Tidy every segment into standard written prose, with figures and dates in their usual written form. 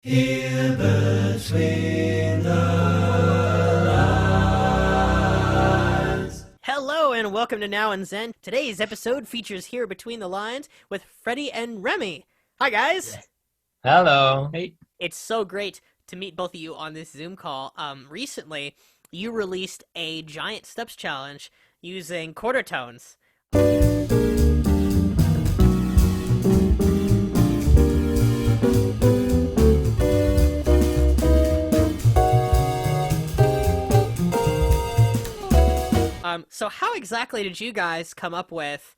Here between the lines. Hello and welcome to Now and Zen. Today's episode features Here Between the Lines with Freddi and Rami. Hi guys! Hello. Hey. It's so great to meet both of you on this Zoom call. Recently, you released a giant steps challenge using quarter tones. So how exactly did you guys come up with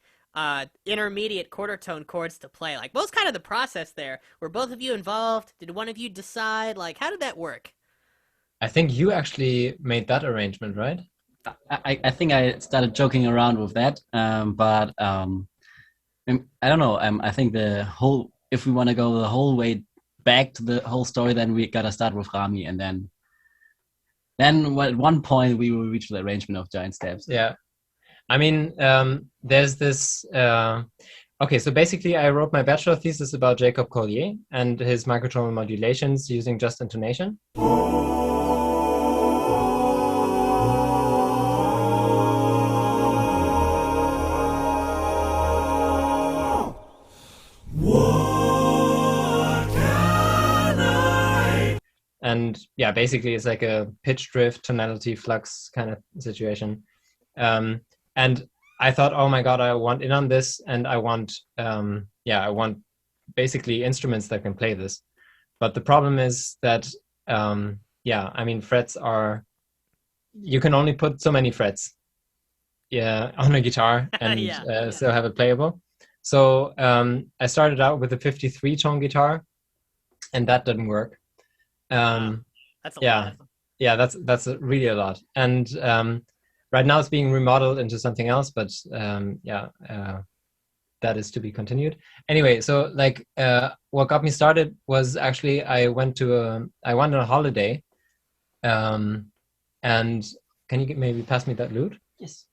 intermediate quarter tone chords to play? Like, what was kind of the process there? Were both of you involved? Did one of you decide? Like, how did that work? I think you actually made that arrangement, right? I think I started joking around with that, but I don't know. I think if we want to go the whole way back to the whole story, then we gotta start with Rami, and then at one point we will reach the arrangement of giant steps. Yeah. I mean, there's this... okay, so basically I wrote my bachelor thesis about Jacob Collier and his microtonal modulations using just intonation. And yeah, basically it's like a pitch drift, tonality, flux kind of situation. And I thought, oh my God, I want in on this, and I want basically instruments that can play this. But the problem is that, frets are, you can only put so many frets on a guitar and still have it playable. So I started out with a 53 tone guitar, and that didn't work. That's a lot. Yeah, that's really a lot. And right now it's being remodeled into something else, but that is to be continued. Anyway, so like what got me started was actually I went on a holiday, and can you maybe pass me that lute? Yes.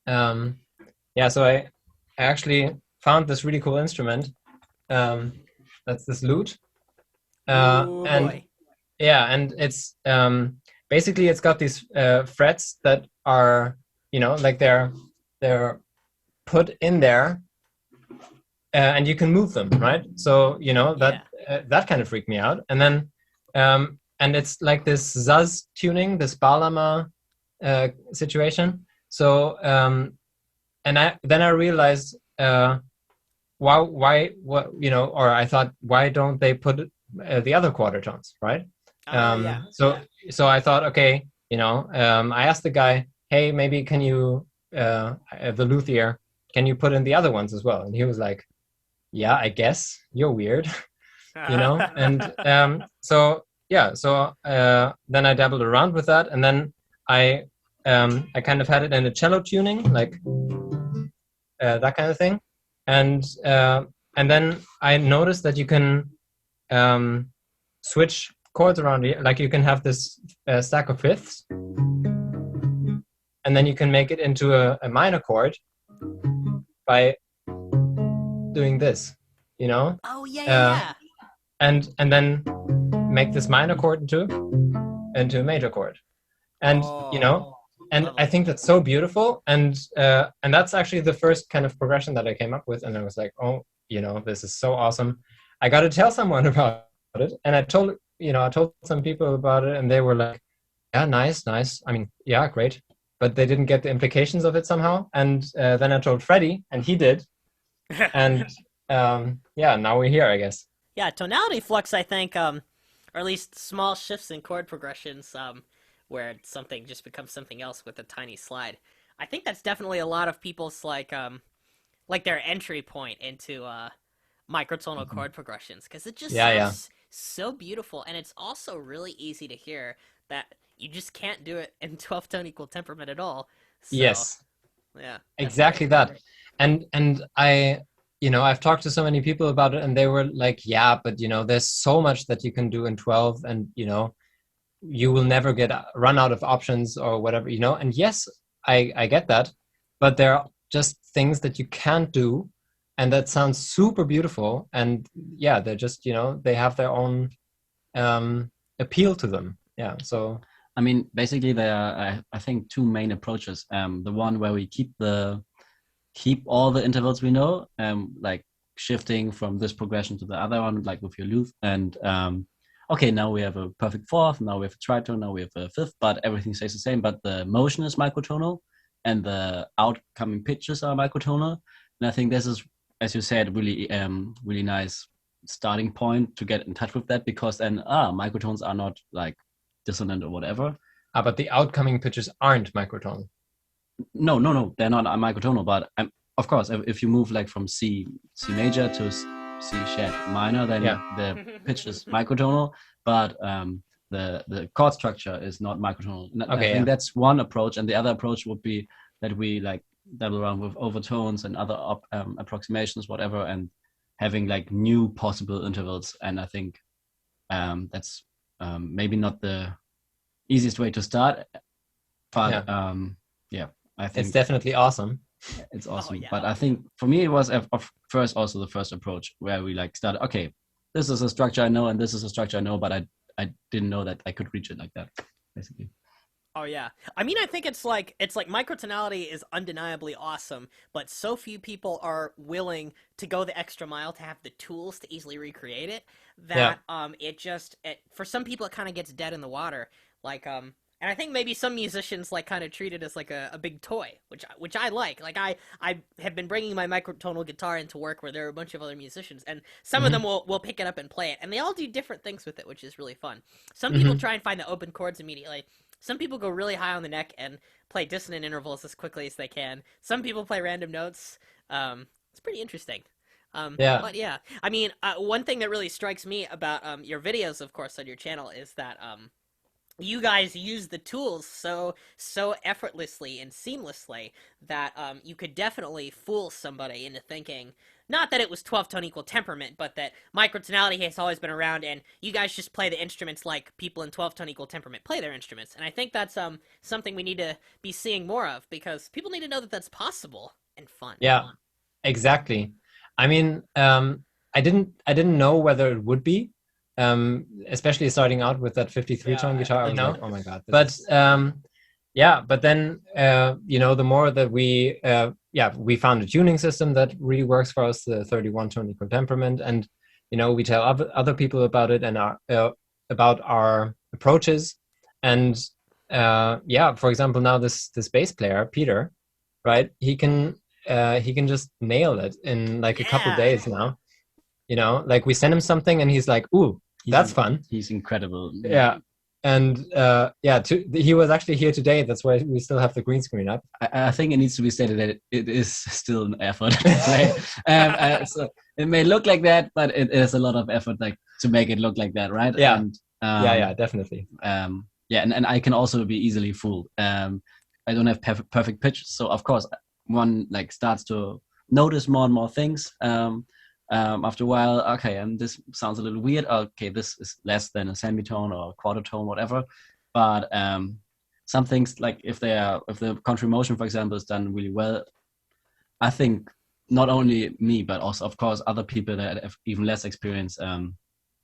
So I actually found this really cool instrument. That's this lute. Boy. Yeah, and it's basically it's got these frets that are, like they're put in there, and you can move them, right? So that kind of freaked me out. And then and it's like this Zuz tuning, this Balama situation. So and I realized I thought, why don't they put the other quarter tones, right? So I thought, okay, I asked the guy, hey, maybe can you, the luthier, can you put in the other ones as well? And he was like, yeah, I guess, you're weird, And so then I dabbled around with that, and then I kind of had it in a cello tuning, like that kind of thing, and then I noticed that you can switch chords around here. Like you can have this stack of fifths, and then you can make it into a minor chord by doing this, Oh yeah. And then make this minor chord into a major chord, and and I think that's so beautiful, and that's actually the first kind of progression that I came up with, and I was like, oh, this is so awesome. I got to tell someone about it, and I told some people about it, and they were like, yeah, nice. I mean, yeah, great, but they didn't get the implications of it somehow. And then I told Freddi, and he did, and now we're here, I guess. Yeah, tonality flux, I think, or at least small shifts in chord progressions, where something just becomes something else with a tiny slide. I think that's definitely a lot of people's like their entry point into microtonal chord progressions, because it just sounds so beautiful, and it's also really easy to hear that you just can't do it in 12-tone equal temperament at all. So, yes. Yeah. Exactly that. And I've talked to so many people about it, and they were like, yeah, but there's so much that you can do in 12, and you will never run out of options or whatever, and yes, I get that, but there are just things that you can't do, and that sounds super beautiful, and yeah, they're just they have their own appeal to them. Yeah. So I mean, basically there are I think two main approaches. The one where we keep all the intervals we know, like shifting from this progression to the other one, like with your loop, and okay, now we have a perfect fourth, now we have a tritone, now we have a fifth, but everything stays the same, but the motion is microtonal and the outcoming pitches are microtonal. And I think this is, as you said, really really nice starting point to get in touch with that, because then microtones are not like dissonant or whatever. But the outcoming pitches aren't microtonal. No, they're not microtonal, but of course, if you move like from C major to C sharp minor, then the pitch is microtonal, but the chord structure is not microtonal. Okay, I think that's one approach, and the other approach would be that we like dabble around with overtones and other approximations, whatever, and having like new possible intervals. And I think that's maybe not the easiest way to start, but I think it's definitely awesome. It's awesome. But I think for me it was first also the first approach where we like started, okay, this is a structure I know and this is a structure I know, but I didn't know that I could reach it like that, basically. Oh yeah. I mean, I think it's like microtonality is undeniably awesome, but so few people are willing to go the extra mile to have the tools to easily recreate it that for some people it kind of gets dead in the water. Like and I think maybe some musicians like kind of treat it as like a big toy, which I like. Like I have been bringing my microtonal guitar into work where there are a bunch of other musicians, and some of them will pick it up and play it, and they all do different things with it, which is really fun. Some people try and find the open chords immediately. Some people go really high on the neck and play dissonant intervals as quickly as they can. Some people play random notes. It's pretty interesting. But yeah, I mean, one thing that really strikes me about your videos, of course, on your channel is that you guys use the tools so effortlessly and seamlessly that you could definitely fool somebody into thinking not that it was 12-tone equal temperament, but that microtonality has always been around, and you guys just play the instruments like people in 12-tone equal temperament play their instruments. And I think that's something we need to be seeing more of, because people need to know that that's possible and fun. Yeah, exactly. I mean, I didn't know whether it would be. Especially starting out with that 53-tone guitar, I was like, oh my god. But but then the more that we found a tuning system that really works for us, the 31-tone equal temperament, and we tell other people about it and about our approaches. And for example, now this bass player Peter, right? He can just nail it in like a couple days now. Like we send him something and he's like, ooh, that's fun. He's incredible. Yeah. And he was actually here today. That's why we still have the green screen up. I think it needs to be stated that it is still an effort to play. So it may look like that, but it is a lot of effort to make it look like that, right? Yeah. And, definitely. And I can also be easily fooled. I don't have perfect pitch, so of course one starts to notice more and more things. After a while, okay, and this sounds a little weird. Okay, this is less than a semitone or a quarter tone, whatever. But some things, like if the country motion, for example, is done really well, I think not only me, but also, of course, other people that have even less experience,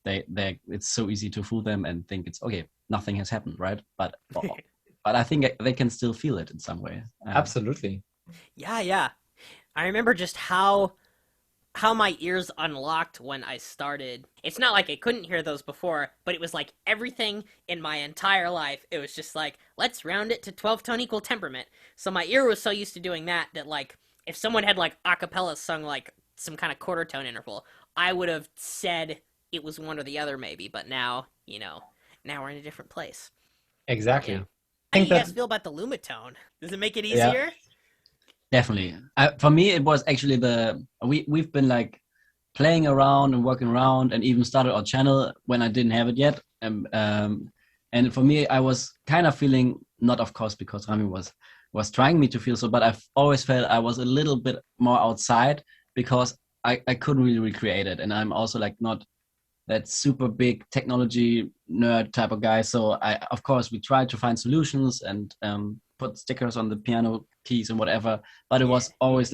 it's so easy to fool them and think it's okay, nothing has happened, right? But I think they can still feel it in some way. Absolutely. Yeah. I remember just how my ears unlocked when I started. It's not like I couldn't hear those before, but it was like everything in my entire life. It was just like, let's round it to 12-tone equal temperament. So my ear was so used to doing that like, if someone had like a cappella sung like some kind of quarter tone interval, I would have said it was one or the other maybe, but now we're in a different place. Exactly. Yeah. How do you guys feel about the Lumatone? Does it make it easier? Yeah. Definitely. For me, it was actually we've been playing around and working around, and even started our channel when I didn't have it yet. And for me, I was kind of feeling, not of course because Rami was trying me to feel so, but I've always felt I was a little bit more outside because I couldn't really recreate it, and I'm also not that super big technology nerd type of guy. So of course we tried to find solutions and put stickers on the piano keys and whatever, but it was always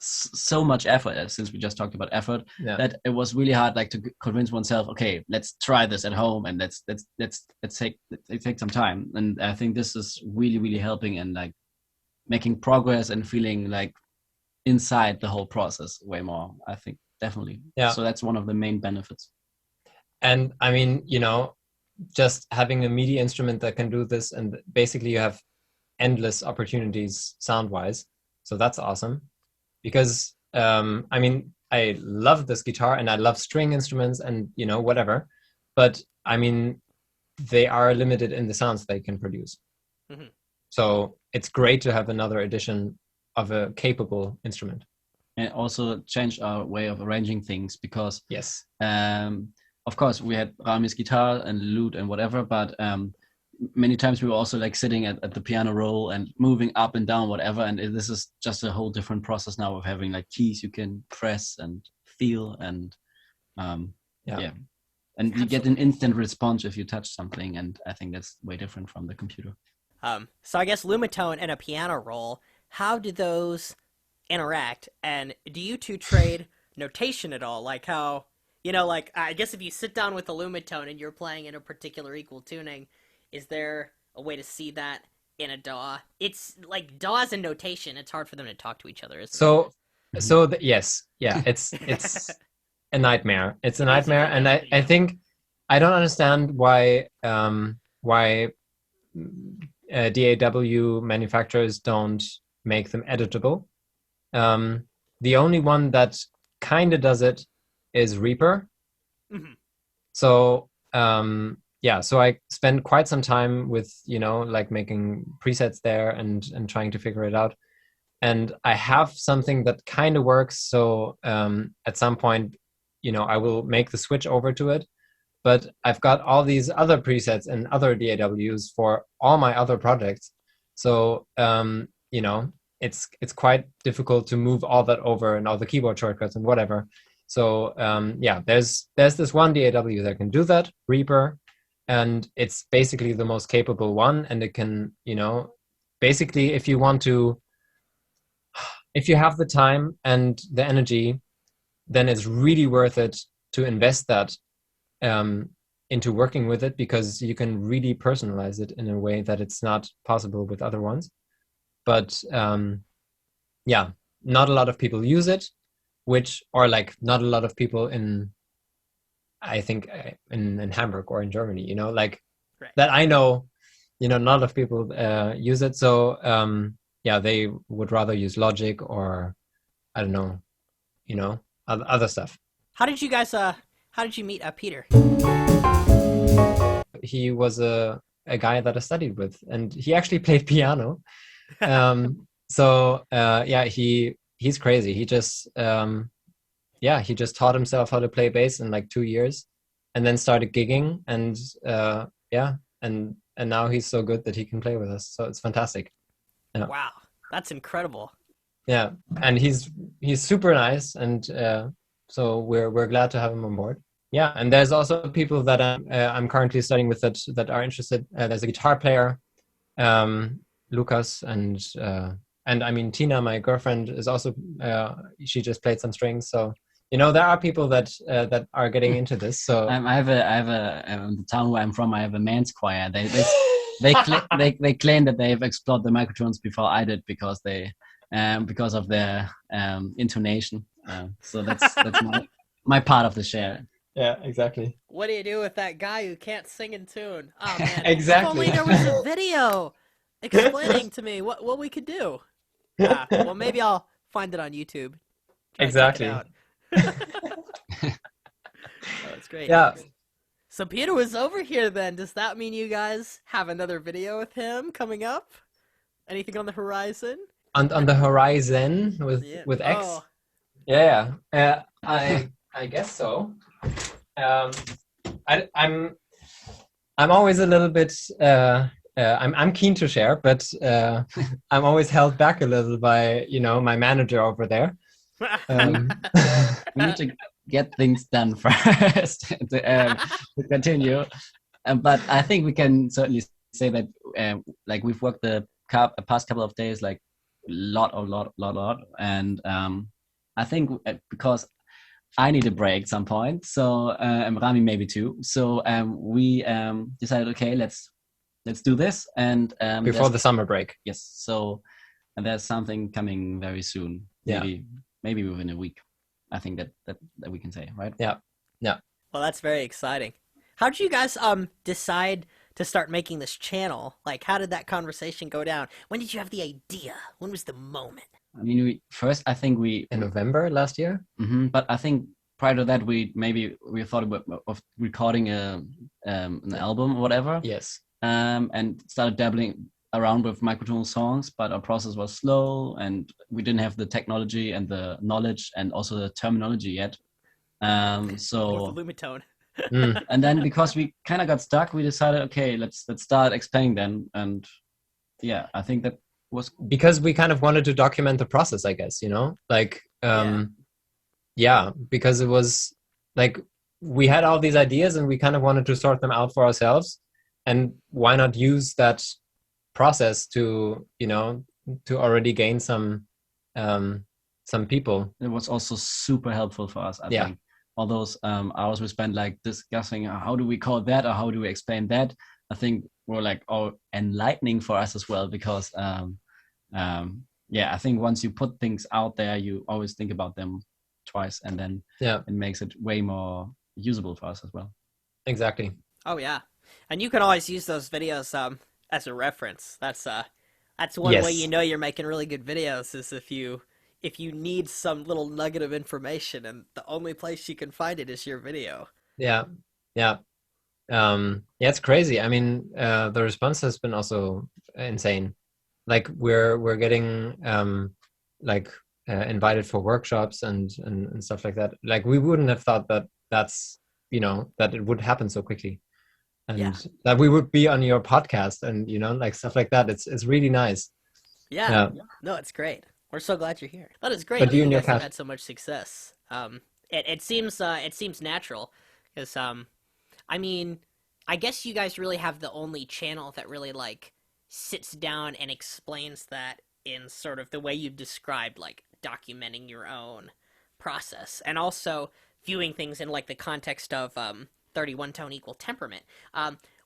so much effort, since we just talked about effort, that it was really hard, like, to convince oneself, okay, let's try this at home, and let's take some time. And I think this is really, really helping, and like making progress and feeling like inside the whole process way more, I think, definitely. So that's one of the main benefits. And I mean, just having a MIDI instrument that can do this, and basically you have endless opportunities sound wise, so that's awesome. Because I mean, I love this guitar and I love string instruments and whatever, but I mean, they are limited in the sounds they can produce. Mm-hmm. So it's great to have another edition of a capable instrument. And also change our way of arranging things, because yes, of course we had Rami's guitar and lute and whatever, but many times we were also like sitting at the piano roll and moving up and down, whatever. And this is just a whole different process now of having like keys you can press and feel, and and you get an instant response if you touch something. And I think that's way different from the computer. So I guess Lumatone and a piano roll, how do those interact? And do you two trade notation at all? Like how, like, I guess if you sit down with a Lumatone and you're playing in a particular equal tuning, is there a way to see that in a DAW? It's like DAWs and notation, it's hard for them to talk to each other, isn't it? Yes. Yeah, it's a nightmare. It's a nightmare. And I think I don't understand why DAW manufacturers don't make them editable. The only one that kind of does it is Reaper. Mm-hmm. So so I spent quite some time with like making presets there and trying to figure it out. And I have something that kind of works. So at some point, I will make the switch over to it. But I've got all these other presets and other DAWs for all my other projects. So it's quite difficult to move all that over and all the keyboard shortcuts and whatever. So there's this one DAW that can do that, Reaper, and it's basically the most capable one. And it can, basically, if you have the time and the energy, then it's really worth it to invest that into working with it, because you can really personalize it in a way that it's not possible with other ones. But not a lot of people use it, not a lot of people in Hamburg or in Germany, right. That I know, not a lot of people use it. So they would rather use Logic or I don't know, other stuff. How did you meet Peter? He was a guy that I studied with, and he actually played piano. He's crazy. He just taught himself how to play bass in like 2 years, and then started gigging, and and now he's so good that he can play with us. So it's fantastic. Yeah. Wow, that's incredible. Yeah, and he's super nice, and so we're glad to have him on board. Yeah, and there's also people that I'm currently studying with that are interested. There's a guitar player, Lucas, and I mean Tina, my girlfriend, is also she just played some strings. So there are people that are getting into this. So I have a in the town where I'm from, I have a men's choir. They claim that they've explored the microtones before I did, because of their intonation. So that's my part of the share. Yeah, exactly. What do you do with that guy who can't sing in tune? Oh man, exactly. If only there was a video explaining to me what we could do. Well, maybe I'll find it on YouTube. Exactly. That's great. Yeah. So Peter was over here then. Does that mean you guys have another video with him coming up? Anything on the horizon? On the horizon with X? Oh. Yeah. I guess so. I'm always a little bit I'm keen to share, but I'm always held back a little by my manager over there. We need to get things done first to continue. But I think we can certainly say that like we've worked the past couple of days like lot. And I think because I need a break at some point, so and Rami maybe too. So we decided, okay, let's do this, and before the summer break. Yes. So and there's something coming very soon. Maybe within a week. I think that we can say, right? Yeah. Well, that's very exciting. How did you guys decide to start making this channel? Like, how did that conversation go down? When did you have the idea? When was the moment? I mean, I think we in November last year. But I think prior to that, we thought of recording an album or whatever. Yes. And started dabbling around with microtonal songs, but our process was slow, and we didn't have the technology and the knowledge and also the terminology yet. So with the Lumatone. And then because we kind of got stuck, we decided, okay, let's start explaining then. And yeah, I think that was because we kind of wanted to document the process, I guess, like because it was like we had all these ideas and we kind of wanted to sort them out for ourselves, and why not use that process to to already gain some people. It was also super helpful for us, I think. All those hours we spent like discussing how do we call that or how do we explain that, I think were like all enlightening for us as well, because I think once you put things out there, you always think about them twice, and then it makes it way more usable for us as well. Exactly. Oh yeah, and you can always use those videos as a reference. That's one way you're making really good videos, is if you need some little nugget of information, and the only place you can find it is your video. It's crazy. I mean, the response has been also insane. Like we're getting invited for workshops and stuff like that. Like we wouldn't have thought that that's that it would happen so quickly, and that we would be on your podcast and like stuff like that. It's really nice. No, it's great. We're so glad you're here. That is great. But you and your guys have had so much success. It seems natural, because I mean, I guess you guys really have the only channel that really like sits down and explains that in sort of the way you described, like documenting your own process and also viewing things in like the context of 31 tone equal temperament.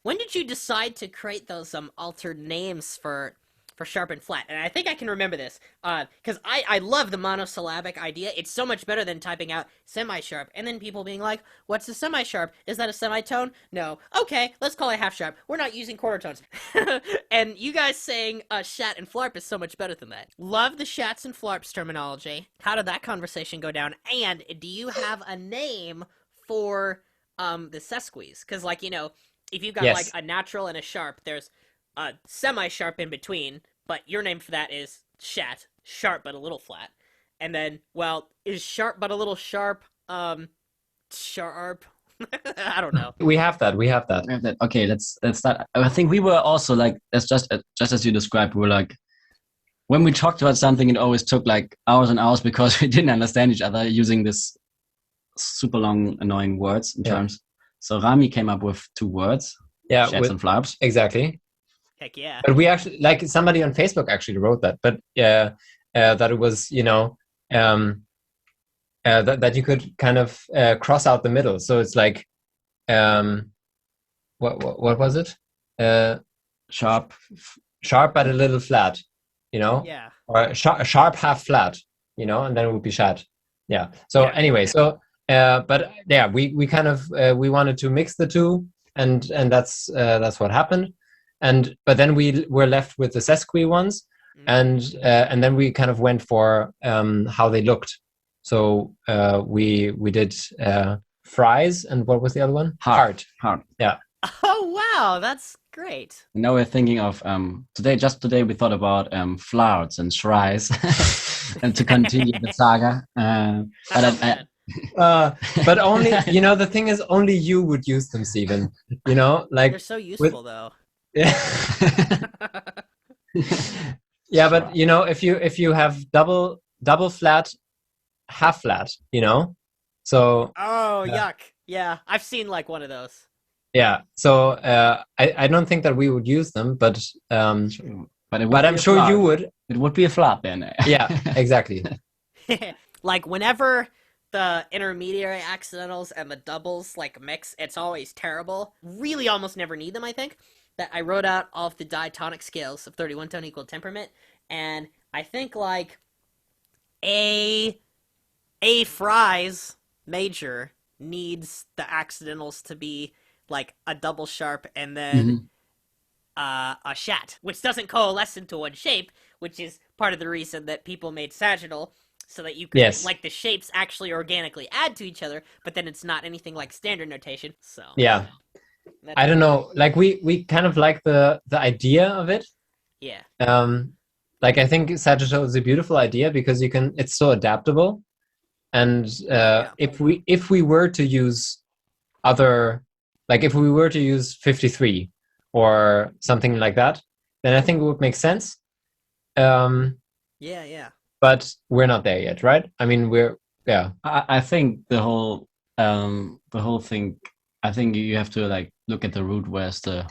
When did you decide to create those altered names for sharp and flat? And I think I can remember this, because I love the monosyllabic idea. It's so much better than typing out semi-sharp, and then people being like, what's a semi-sharp? Is that a semitone? No. Okay, let's call it half-sharp. We're not using quarter tones. And you guys saying shat and flarp is so much better than that. Love the shats and flarps terminology. How did that conversation go down? And do you have a name for the sesquies? Because, like, if you've got like a natural and a sharp, there's a semi-sharp in between, but your name for that is shat, sharp but a little flat. And then, well, is sharp but a little sharp, sharp? I don't know. We have that. Okay, let's start. I think we were also like, that's just as you described, we were like, when we talked about something, it always took like hours and hours because we didn't understand each other using this super long, annoying words and terms. So Rami came up with 2 words, shats and flarps. Exactly. Heck yeah. But we actually, like, somebody on Facebook actually wrote that, but that it was, that you could kind of cross out the middle. So it's like, what was it? Sharp but a little flat, Yeah. or sharp half flat, and then it would be shat. Yeah. So anyway, so but yeah, we kind of we wanted to mix the two, and that's what happened. But then we were left with the sesqui ones, and then we kind of went for how they looked. So we did fries, and what was the other one? Heart. Yeah. Oh wow, that's great. Now we're thinking of today we thought about flowers and fries, and to continue the saga. But only the thing is, only you would use them, Stephen. Like they're so useful though. Yeah. Yeah, but if you have double flat, half flat, so yuck. Yeah, I've seen like one of those. Yeah, so I don't think that we would use them, but But I'm sure you would. It would be a flop then. Yeah, exactly. Like whenever the intermediary accidentals and the doubles like mix, it's always terrible. Really almost never need them, I think. That I wrote out all of the diatonic scales of 31 tone equal temperament, and I think like A fries major needs the accidentals to be like a double sharp and then a shat, which doesn't coalesce into one shape, which is part of the reason that people made sagittal, so that you can like the shapes actually organically add to each other, but then it's not anything like standard notation. So yeah, I don't know. Like we kind of like the idea of it. Yeah. Like I think sagittal is a beautiful idea because it's so adaptable. And if we were to use if we were to use 53 or something like that, then I think it would make sense. Yeah. But we're not there yet, right? I mean, I think the whole thing. I think you have to like look at the root. Where's the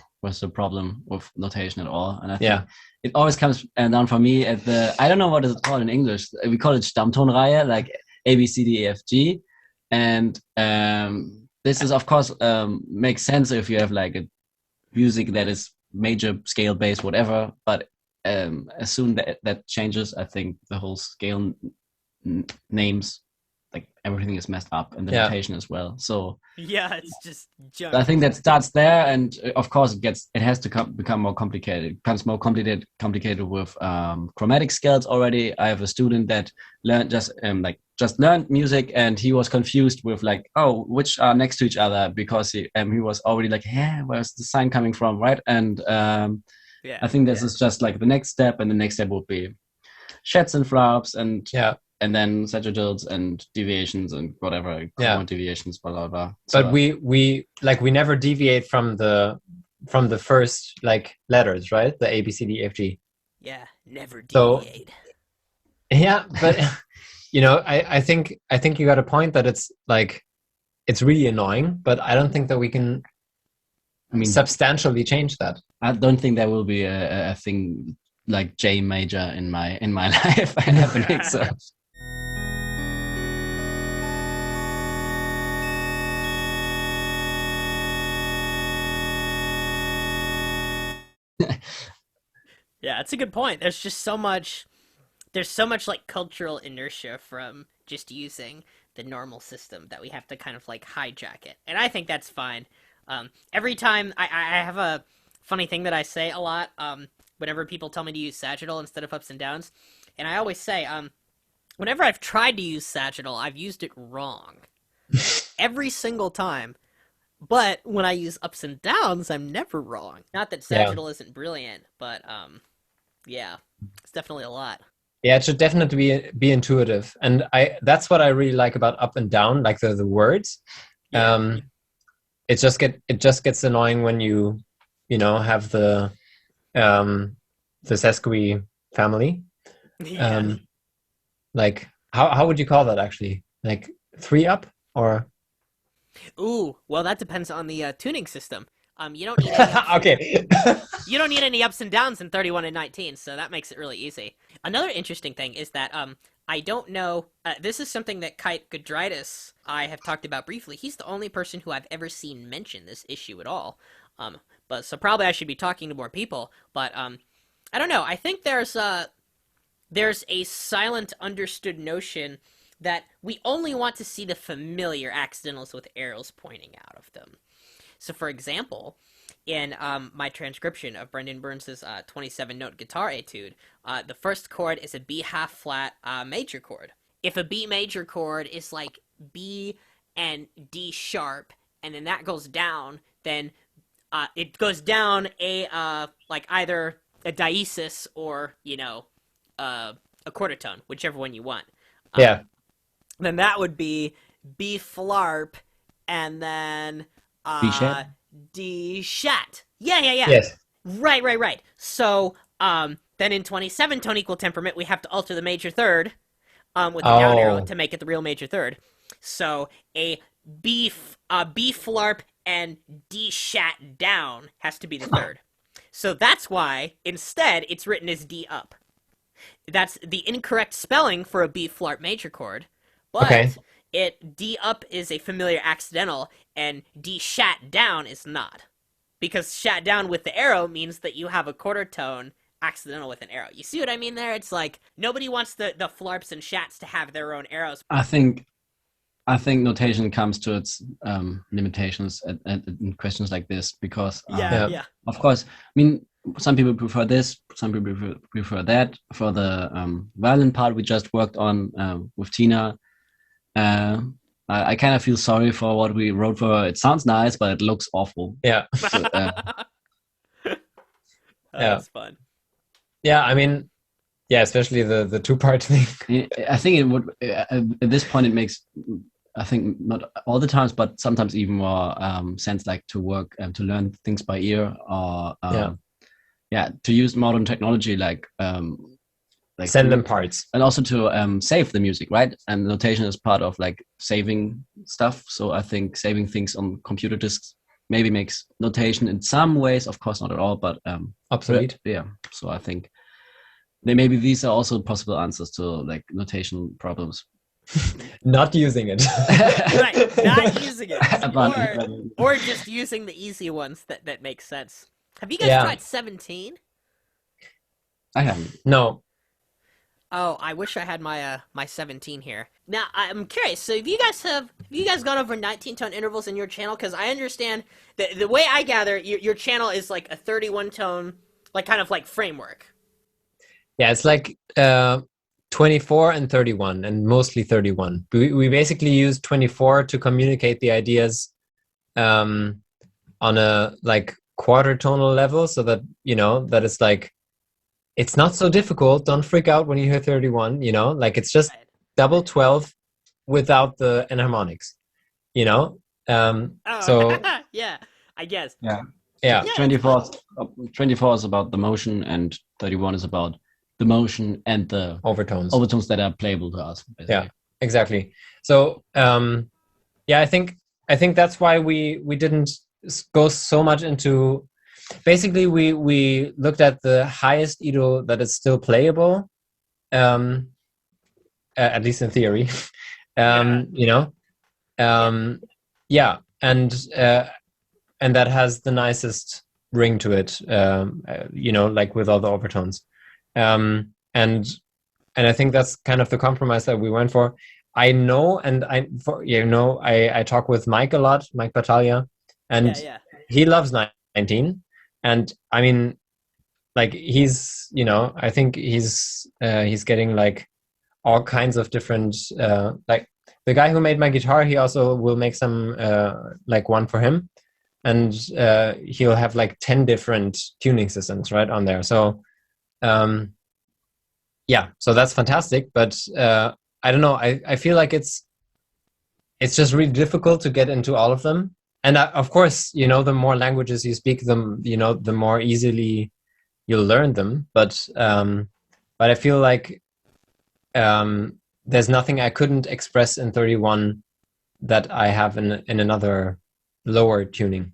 problem with notation at all? And I think it always comes down for me at I don't know what is called in English. We call it Stammtonreihe, like A, B, C, D, E, F, G. And this is, of course, makes sense if you have like a music that is major scale based, whatever. But as soon that changes, I think the whole scale names, like everything is messed up, and the notation as well. So yeah, it's just junk. I think that starts there, and of course it has to become more complicated. It becomes more complicated with chromatic scales already. I have a student that just learned music, and he was confused with like, oh, which are next to each other, because he was already like, yeah, where's the sign coming from, right? And I think this is just like the next step, and the next step would be sheds and flaps and then sagittals and deviations and whatever, deviations, blah blah blah. So, but we never deviate from the first like letters, right? The A, B, C, D, E, F, G. Yeah, never deviate. So, yeah, but I think you got a point that it's like it's really annoying, but I don't think that we can substantially change that. I don't think there will be a thing like J major in my life happening. So. Yeah, it's a good point. There's so much like cultural inertia from just using the normal system that we have to kind of like hijack it. And I think that's fine. Every time I have a funny thing that I say a lot whenever people tell me to use sagittal instead of ups and downs. And I always say, whenever I've tried to use sagittal, I've used it wrong. Every single time. But when I use ups and downs, I'm never wrong. Not that sagittal isn't brilliant, but yeah, it's definitely a lot. Yeah, it should definitely be intuitive, and that's what I really like about up and down, like the words. Yeah. It just gets annoying when you have the sesqui family. Yeah. Like how would you call that actually? Like 3 up or? Ooh, well, that depends on the tuning system. You don't need any you don't need any ups and downs in 31 and 19, so that makes it really easy. Another interesting thing is that I don't know. This is something that K.G.L.W I have talked about briefly. He's the only person who I've ever seen mention this issue at all. But so probably I should be talking to more people. But I don't know. I think there's a silent understood notion that we only want to see the familiar accidentals with arrows pointing out of them. So, for example, in my transcription of Brendan Burns' 27-note guitar etude, the first chord is a B half flat major chord. If a B major chord is like B and D sharp, and then that goes down, then it goes down like either a diesis or a quarter tone, whichever one you want. Then that would be B flarp, and then D shat. Yeah. Yes. Right. So then in 27 tone equal temperament, we have to alter the major third with the down arrow to make it the real major third. So a B flarp and D shat down has to be the third. So that's why, instead, it's written as D up. That's the incorrect spelling for a B flat major chord, but D up is a familiar accidental, and D shat down is not. Because shat down with the arrow means that you have a quarter tone accidental with an arrow. You see what I mean there? It's like, nobody wants the flarps and shats to have their own arrows. I think notation comes to its limitations in questions like this, because of course, I mean, some people prefer this, some people prefer that. For the violin part we just worked on with Tina, I kind of feel sorry for what we wrote for her. It sounds nice, but it looks awful. Yeah. So, that's fun. Yeah, I mean, yeah, especially the two-part thing. I think it would, at this point, it makes, I think, not all the times, but sometimes even more sense, like to work to learn things by ear, or to use modern technology, like send them parts, and also to save the music, right? And notation is part of like saving stuff. So I think saving things on computer disks maybe makes notation in some ways, of course not at all, but obsolete. Yeah. So I think maybe these are also possible answers to like notation problems. Not using it. Right, not using it. Or just using the easy ones that make sense. Have you guys tried 17? I haven't. No. Oh, I wish I had my my 17 here. Now, I'm curious. So, have you guys gone over 19-tone intervals in your channel? Because I understand that the way I gather, your channel is like a 31-tone, like kind of like framework. Yeah, it's like 24 and 31, and mostly 31. We basically use 24 to communicate the ideas on a like quarter tonal level, so that that it's like, it's not so difficult. Don't freak out when you hear 31. Like it's just double 12 without the enharmonics. So yeah, I guess. Yeah. 24 is about the motion, and 31 is about the motion and the overtones that are playable to us, basically. Yeah, exactly. So I think that's why we didn't go so much into. Basically, we looked at the highest Edo that is still playable, at least in theory. And that has the nicest ring to it. Like with all the overtones. And I think that's kind of the compromise that we went for. I know, and I talk with Mike a lot, Mike Battaglia, and he loves 19. And I mean, like he's, I think he's getting like all kinds of different, like the guy who made my guitar, he also will make some, like one for him, and he'll have like 10 different tuning systems right on there. So, so that's fantastic. But I don't know. I feel like it's just really difficult to get into all of them. And of course, the more languages you speak, the more easily you'll learn them. But I feel like there's nothing I couldn't express in 31 that I have in another lower tuning.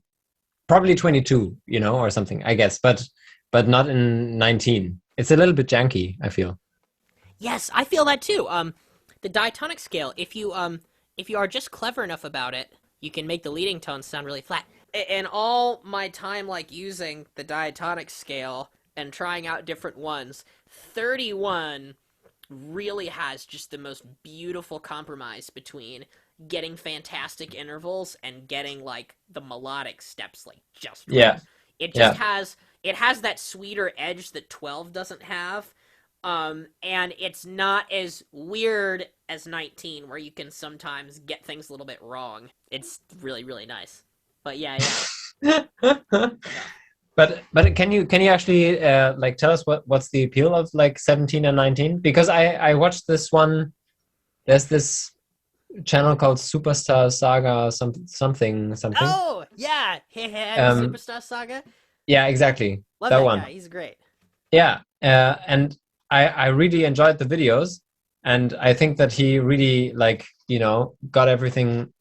Probably 22, or something, I guess. But not in 19. It's a little bit janky, I feel. Yes, I feel that too. The diatonic scale, if you are just clever enough about it, you can make the leading tones sound really flat. In all my time, like, using the diatonic scale and trying out different ones, 31 really has just the most beautiful compromise between getting fantastic intervals and getting, like, the melodic steps, like, just right. Yeah. It just has that sweeter edge that 12 doesn't have. And it's not as weird as 19, where you can sometimes get things a little bit wrong. It's really, really nice. But yeah. But can you actually like tell us what's the appeal of like 17 and 19? Because I watched this one. There's this channel called Superstar Saga something. Oh yeah, Superstar Saga. Yeah, exactly. Love that one. Guy. He's great. Yeah, and I really enjoyed the videos, and I think that he really got everything.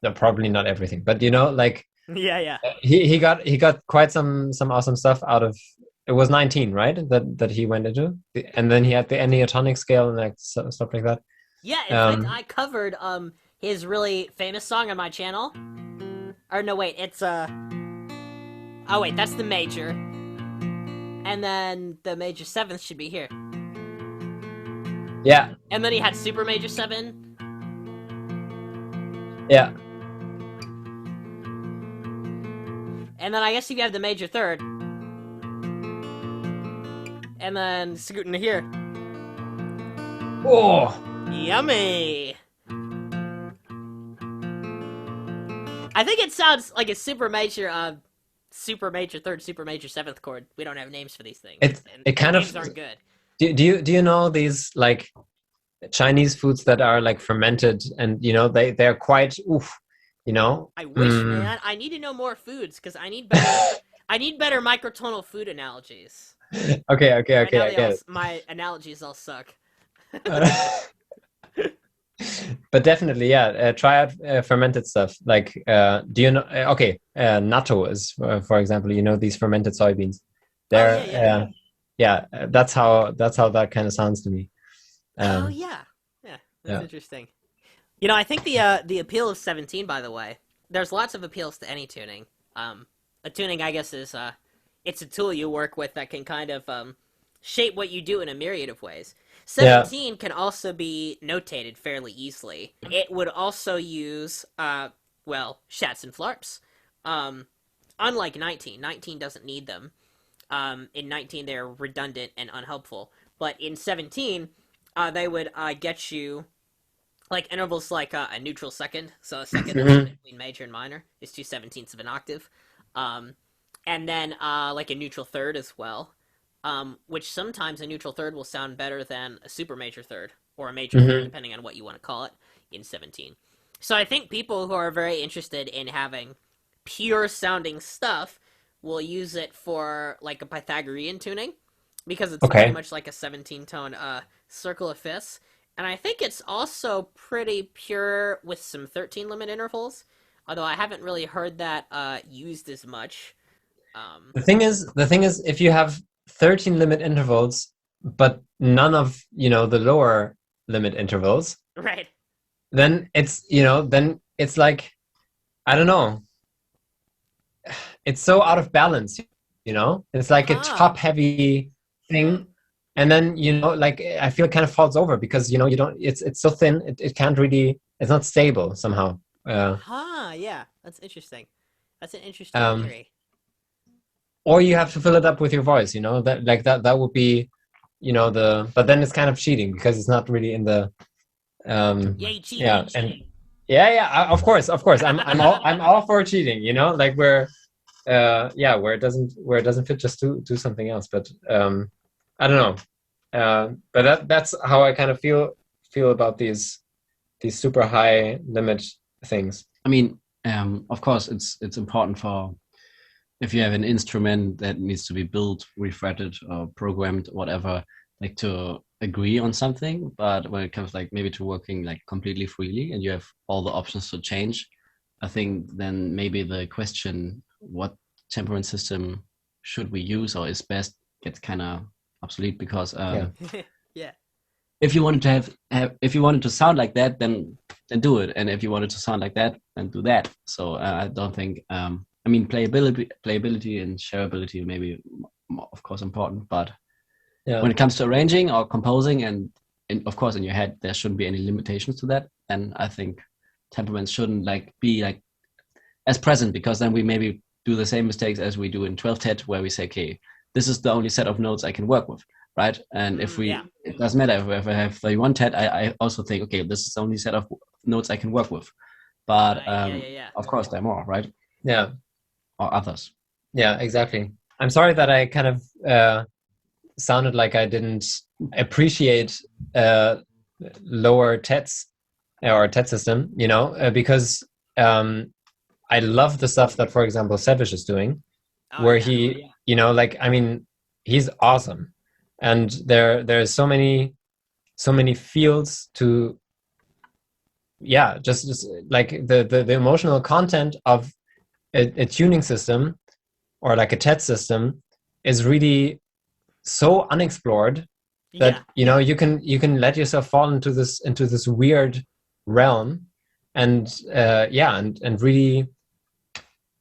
No, probably not everything, but like Yeah. He got quite some awesome stuff out of. It was 19, right? That he went into, and then he had the Neotonic scale and like stuff like that. Yeah, in fact, I covered his really famous song on my channel. Or no, wait, it's oh wait, that's the major, and then the major seventh should be here. Yeah. And then he had super major 7. Yeah. And then I guess you have the major 3rd. And then scooting to here. Oh. Yummy! I think it sounds like a super major 3rd, super major 7th chord. We don't have names for these things. It kind of names aren't good. Do you know these like Chinese foods that are like fermented and they're quite oof, I wish, man. I need to know more foods because I need better microtonal food analogies. Okay, Right now, I get it. My analogies all suck. But definitely, yeah. Try out fermented stuff. Like, do you know? Okay, natto is, for example, these fermented soybeans. They're yeah. That's how that kind of sounds to me. That's interesting. I think the appeal of 17, by the way, there's lots of appeals to any tuning. A tuning, I guess, is it's a tool you work with that can kind of shape what you do in a myriad of ways. 17 can also be notated fairly easily. It would also use, shats and flarps. Unlike 19. 19 doesn't need them. In 19, they're redundant and unhelpful. But in 17, they would get you like intervals like a neutral second. So a second between major and minor is 2/17 of an octave. And then like a neutral third as well. Which sometimes a neutral third will sound better than a super major third or a major third, depending on what you want to call it, in 17. So I think people who are very interested in having pure sounding stuff will use it for like a Pythagorean tuning, because it's pretty much like a 17-tone circle of fifths. And I think it's also pretty pure with some 13 limit intervals, although I haven't really heard that used as much. The thing is, if you have 13 limit intervals, but none of the lower limit intervals, right? Then it's like, I don't know. It's so out of balance, It's like a top heavy thing, and then like I feel it kind of falls over because you don't. It's so thin. It can't really. It's not stable somehow. Yeah, that's interesting. That's an interesting theory. Or you have to fill it up with your voice, that would be, but then it's kind of cheating because it's not really in the. You cheating. Of course. I'm all for cheating, like where it doesn't fit, just do something else. But I don't know. But that's how I kind of feel about these super high limit things. I mean, of course, it's important for if you have an instrument that needs to be built, refretted, or programmed, whatever, like to agree on something. But when it comes like maybe to working like completely freely and you have all the options to change, I think then maybe the question, what temperament system should we use or is best, gets kind of obsolete, because if you wanted to have if you wanted to sound like that, then do it, and if you wanted to sound like that, then do that. So I don't think I mean, playability and shareability may be, of course, important, but when it comes to arranging or composing, and of course in your head there shouldn't be any limitations to that, then I think temperaments shouldn't like be like as present, because then we maybe do the same mistakes as we do in 12th Tet, where we say, okay, this is the only set of notes I can work with, right? And if it doesn't matter if I have 31 Tet, I also think, okay, this is the only set of notes I can work with, but of course there are more, right? Yeah. Or others. Yeah, exactly. I'm sorry that I kind of sounded like I didn't appreciate lower Tets or Tet system, because I love the stuff that, for example, Savage is doing, where he, like, I mean, he's awesome, and there's so many fields to, just like the emotional content of a tuning system or like a TED system is really so unexplored that you can let yourself fall into this weird realm, and and really,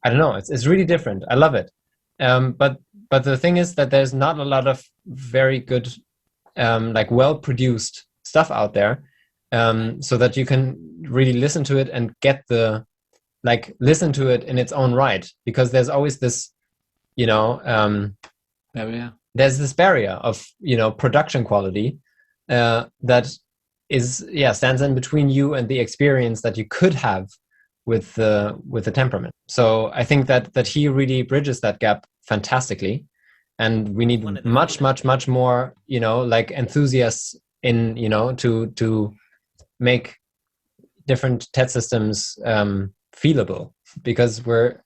I don't know, it's really different. I love it. But the thing is that there's not a lot of very good like well-produced stuff out there, so that you can really listen to it and get listen to it in its own right, because there's always this barrier. There's this barrier of production quality that is stands in between you and the experience that you could have with the temperament. So I think that he really bridges that gap fantastically, and we need much more enthusiasts in to make different TED systems feelable, because we're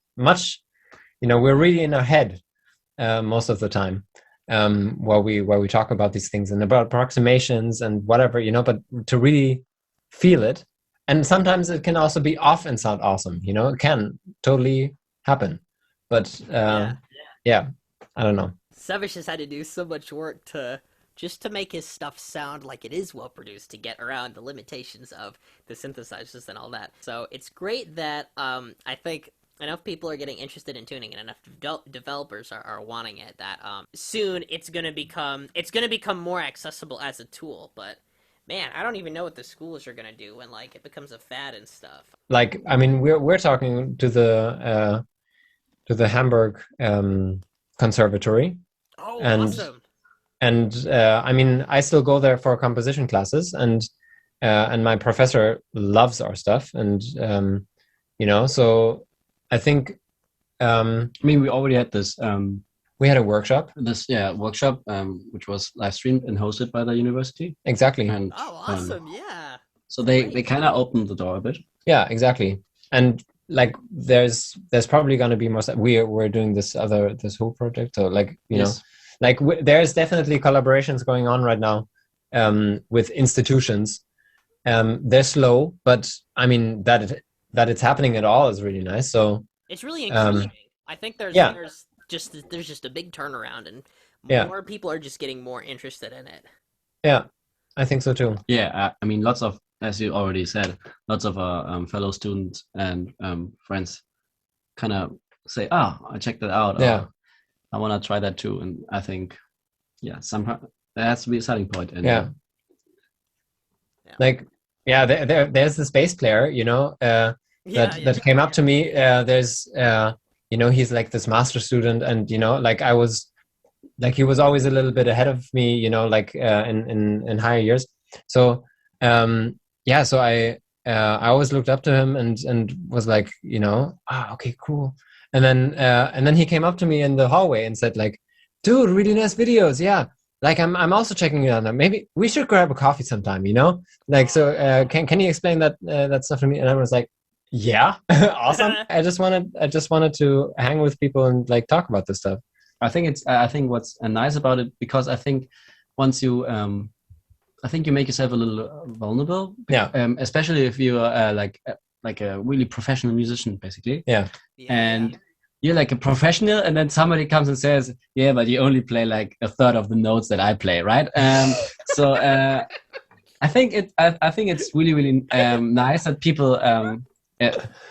really in our head most of the time while we talk about these things and about approximations and whatever, but to really feel it. And sometimes it can also be off and sound awesome, it can totally happen. But I don't know. Savage has had to do so much work to make his stuff sound like it is well produced, to get around the limitations of the synthesizers and all that. So it's great that I think enough people are getting interested in tuning, and enough developers are wanting it, that soon it's gonna become more accessible as a tool. But man, I don't even know what the schools are gonna do when it becomes a fad and stuff. Like, I mean, we're talking to the Hamburg Conservatory. Oh, awesome! And I mean, I still go there for composition classes, and my professor loves our stuff, and so I think we already had this. We had a workshop. Workshop, which was live streamed and hosted by the university. Exactly. And, awesome! Yeah. So they kind of opened the door a bit. Yeah, exactly. And there's probably going to be more. We're doing this whole project. So there's definitely collaborations going on right now with institutions. They're slow, but I mean that it's happening at all is really nice. So it's really encouraging. I think there's just a big turnaround, and more people are just getting more interested in it. Yeah, I think so too. Yeah, I mean, lots of, as you already said, lots of our fellow students and friends kind of say, "Oh, I checked that out. Yeah, I want to try that too." And I think, somehow that has to be a starting point. And there's this bass player, that came up to me. There's he's like this master student, and I was he was always a little bit ahead of me, in higher years. So so I always looked up to him and was like, okay, cool. And then he came up to me in the hallway and said, dude, really nice videos. Yeah. I'm also checking it out. Maybe we should grab a coffee sometime, so can you explain that stuff to me? And I was like, yeah, awesome. I just wanted to hang with people and talk about this stuff. I think what's nice about it, because I think once you I think you make yourself a little vulnerable. Yeah. Especially if you are like a really professional musician, basically. Yeah. And you're like a professional, and then somebody comes and says, "Yeah, but you only play like a third of the notes that I play, right?" So I think it's really really nice that people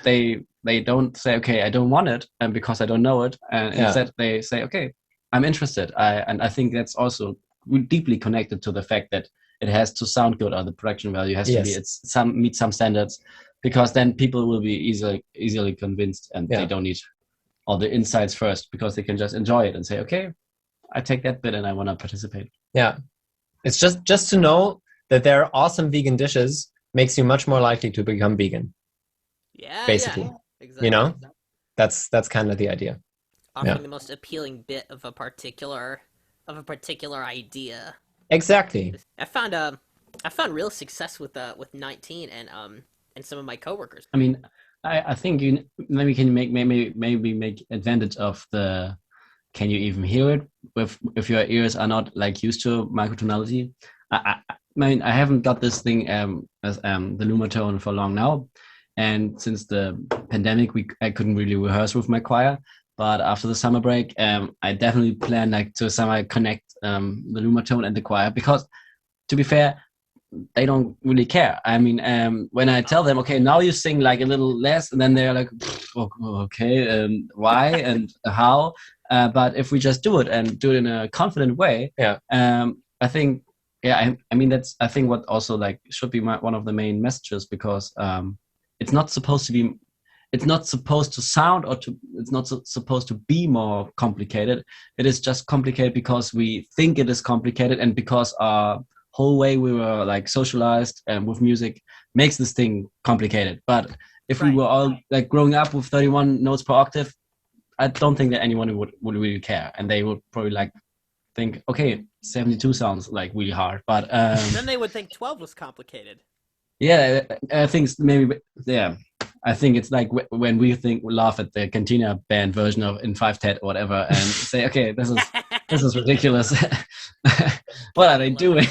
they don't say, "Okay, I don't want it," because I don't know it, and instead they say, "Okay, I'm interested." And I think that's also deeply connected to the fact that it has to sound good, or the production value has to be meet some standards, because then people will be easily convinced, and they don't need all the insights first, because they can just enjoy it and say, okay, I take that bit and I want to participate. Yeah, it's just to know that there are awesome vegan dishes makes you much more likely to become vegan. Yeah, basically, exactly. That's kind of the idea. Offering the most appealing bit of a particular idea. Exactly. I found real success with 19 and some of my coworkers. I mean, I think you maybe can make advantage of the. Can you even hear it if your ears are not used to microtonality? I mean, I haven't got this thing as the Lumatone for long now, And since the pandemic, I couldn't really rehearse with my choir. But after the summer break, I definitely plan like to somehow connect the Lumatone and the choir, because to be fair, they don't really care. I mean, when I tell them, okay, now you sing like a little less, and then they're like, okay, and why and how? But if we just do it and do it in a confident way, I think, I mean, that's, I think what also like should be one of the main messages, because it's not supposed to be, it's not supposed to sound it's not supposed to be more complicated. It is just complicated because we think it is complicated, and because our whole way we were like socialized with music makes this thing complicated. But if we were all like growing up with 31 notes per octave, I don't think that anyone would really care, and they would probably like think, okay, 72 sounds like really hard, but then they would think 12 was complicated. Yeah, I think maybe, yeah, I think it's like when we laugh at the Cantina band version of In 5/10 or whatever, and say, okay, this is ridiculous. What are they doing?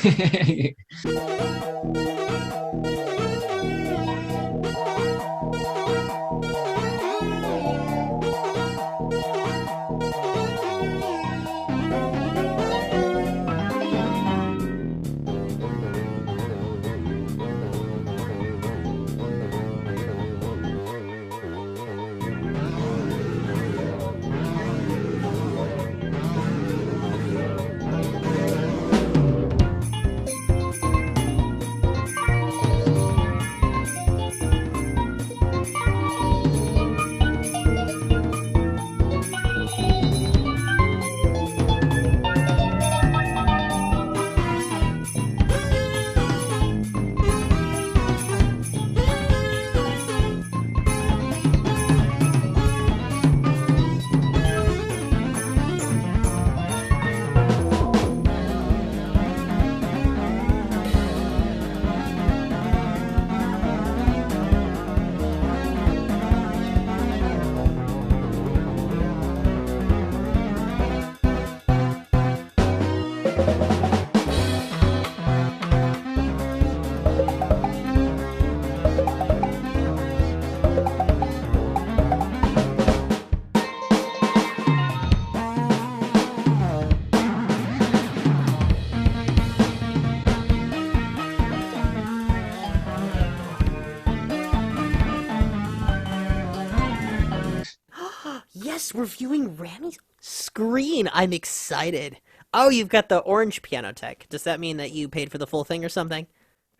Yes, we're viewing Rami's screen. I'm excited. Oh, you've got the orange piano tech. Does that mean that you paid for the full thing or something?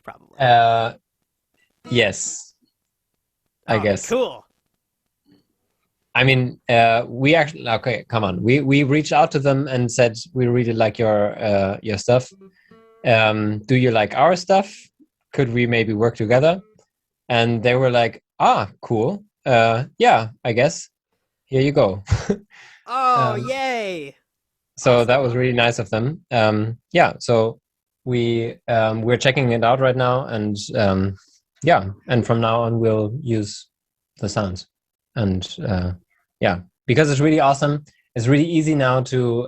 Probably. Yes. I guess. Cool. I mean, we actually, okay, come on. We reached out to them and said we really like your stuff. Do you like our stuff? Could we maybe work together? And they were like, cool. Yeah, I guess. Here you go. Oh, yay! So awesome. That was really nice of them. So we're checking it out right now, and and from now on we'll use the sounds, and because it's really awesome. It's really easy now to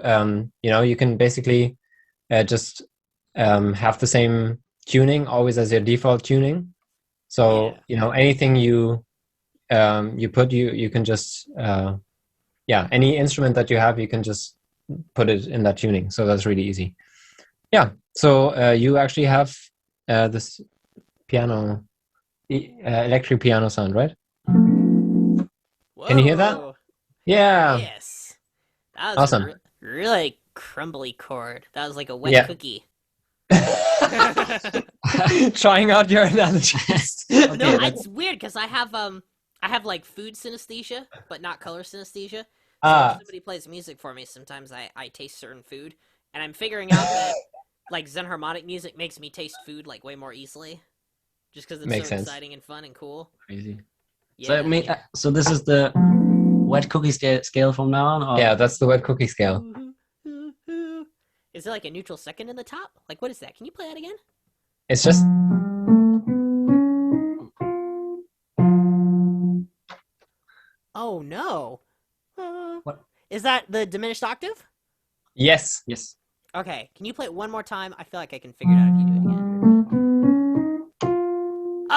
you can basically just have the same tuning always as your default tuning. So anything you put, you can just any instrument that you have, you can just put it in that tuning. So that's really easy. So you actually have this piano, electric piano sound, right? Whoa. Can you hear that? Yeah. Yes. That was awesome. Really crumbly chord. That was like a wet cookie. Trying out your analogies. Okay, no, it's weird because I have like food synesthesia, but not color synesthesia. So if somebody plays music for me, sometimes I taste certain food, and I'm figuring out that like Zen harmonic music makes me taste food like way more easily, just because it's Makes so sense. exciting and fun and cool. Crazy. Yeah. So I mean, so this is the wet cookie scale from now on? Or? Yeah, that's the wet cookie scale. Is there like a neutral second in the top? Like, what is that? Can you play that again? It's just. Oh no. What? Is that the diminished octave? Yes. Yes. Okay, can you play it one more time? I feel like I can figure it out if you do it again.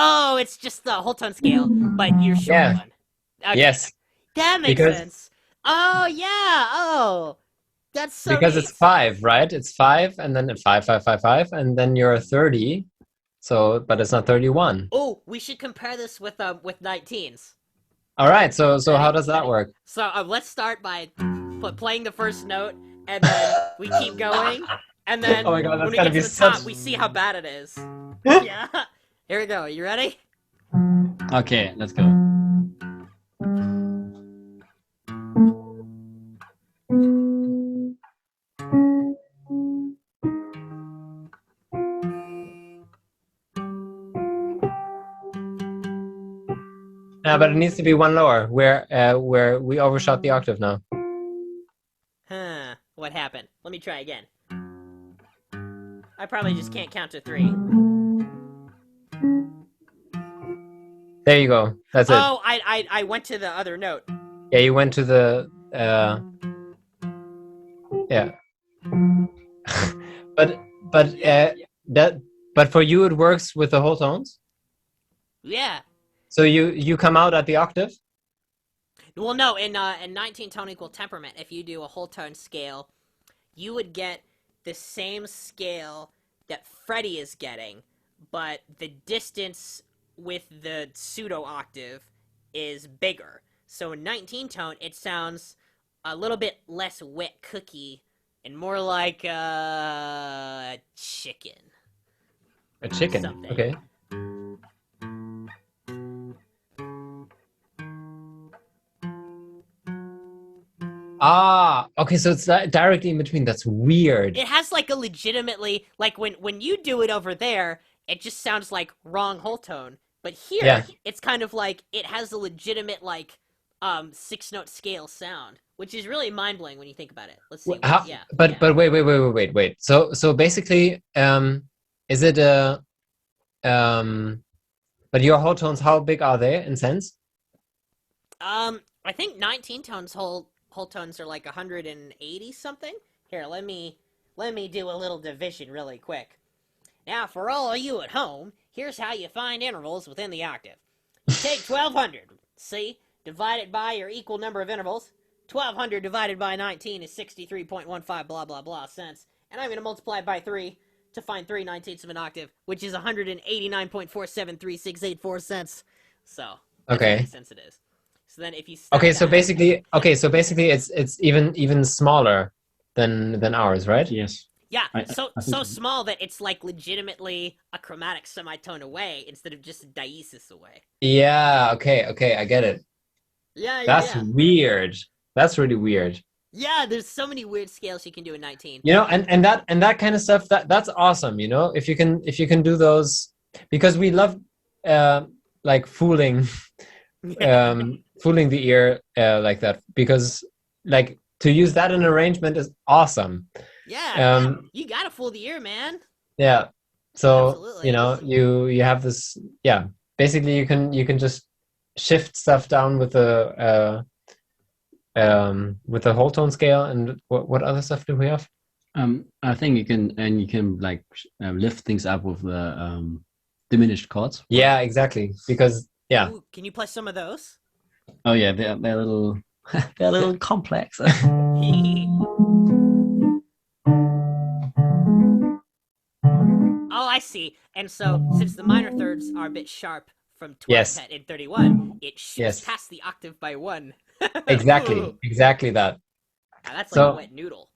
Oh, it's just the whole tone scale, but your short Yeah. one. Okay. Yes. That makes Because sense. Oh yeah. Oh, that's so because neat. it's 5, right? It's 5, and then 5, 5, 5, 5, and then you're 30. So, but it's not 31. Oh, we should compare this with 19s. All right. So Ready? how does that Ready? work? So let's start by playing the first note, and then we keep going, and then Oh my God, that's when we gonna get to be the top, such- we see how bad it is. Yeah. Here we go. You ready? Okay, let's go. Yeah, but it needs to be one lower, where we overshot the octave now. Huh. What happened? Let me try again. I probably just can't count to 3. There you go. That's it. Oh, I went to the other note. Yeah, you went to the yeah. but for you it works with the whole tones. Yeah. So you come out at the octave. Well, no, in 19 tone equal temperament, if you do a whole tone scale, you would get the same scale that Freddi is getting, but the distance with the pseudo octave is bigger. So in 19 tone, it sounds a little bit less wet cookie and more like a chicken. A chicken. Something. Okay. Ah, okay, so it's directly in between. That's weird. It has like a legitimately, like when you do it over there, it just sounds like wrong whole tone. But here, Yeah. it's kind of like it has a legitimate like 6-note scale sound, which is really mind blowing when you think about it. Let's see. Yeah. But yeah. but wait. So basically, is it a but your whole tones, how big are they in cents? I think 19 tones whole tones are like 180 something. Here, let me do a little division really quick. Now, for all of you at home, here's how you find intervals within the octave. You take 1200, see, divide it by your equal number of intervals. 1200 divided by 19 is 63.15 blah blah blah cents, and I'm going to multiply it by 3 to find 3/19ths of an octave, which is 189.473684 cents. So, that's Okay. how many cents it is. So then if you stack Okay, so that- basically it's even smaller than ours, right? Yes. Yeah, I so think so. small that it's like legitimately a chromatic semitone away instead of just a diesis away. Yeah, okay, I get it. Yeah, That's weird. That's really weird. Yeah, there's so many weird scales you can do in 19. You know, and that kind of stuff, that's awesome, you know, if you can do those, because we love like fooling fooling the ear like that, because like to use that in arrangement is awesome. Yeah, you gotta fool the ear, man. Yeah. So Absolutely. you know, you have this. Yeah. Basically, you can just shift stuff down with the whole tone scale. And what other stuff do we have? I think you can like lift things up with the diminished chords. Yeah, exactly. Because yeah. Ooh, can you play some of those? Oh yeah, they're a little they're a little complex. Oh, I see. And so, since the minor thirds are a bit sharp from 12 Yes. in 31, it shoots Yes. past the octave by 1. Exactly. Ooh. Exactly that. Ah, that's like So- a wet noodle.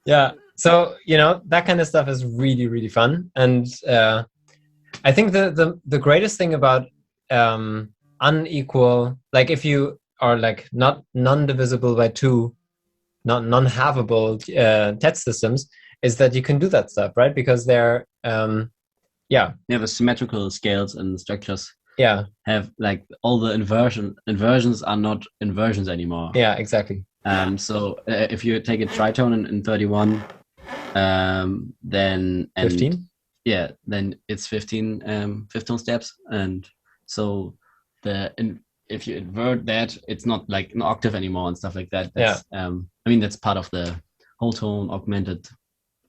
Yeah. So you know, that kind of stuff is really, really fun. And I think the greatest thing about unequal, like if you are like not non-divisible by 2, not non-halvable TET systems, is that you can do that stuff, right? Because they're Yeah, the symmetrical scales and structures yeah, have like all the inversions are not inversions anymore. yeah, exactly. So if you take a tritone in 31, then 15. Yeah, then it's 15 steps, and so if you invert that, it's not like an octave anymore and stuff like that. That's, I mean, that's part of the whole tone augmented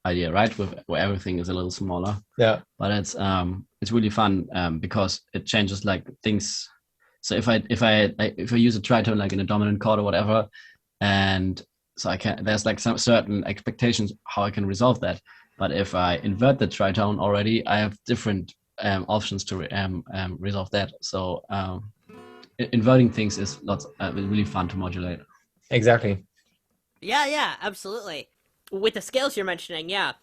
idea, right? Where everything is a little smaller. Yeah. But it's really fun because it changes like things. So if I use a tritone like in a dominant chord or whatever, and so there's like some certain expectations how I can resolve that. But if I invert the tritone already, I have different options to resolve that. So inverting things is really fun to modulate. Exactly. Yeah, absolutely. With the scales you're mentioning, yeah,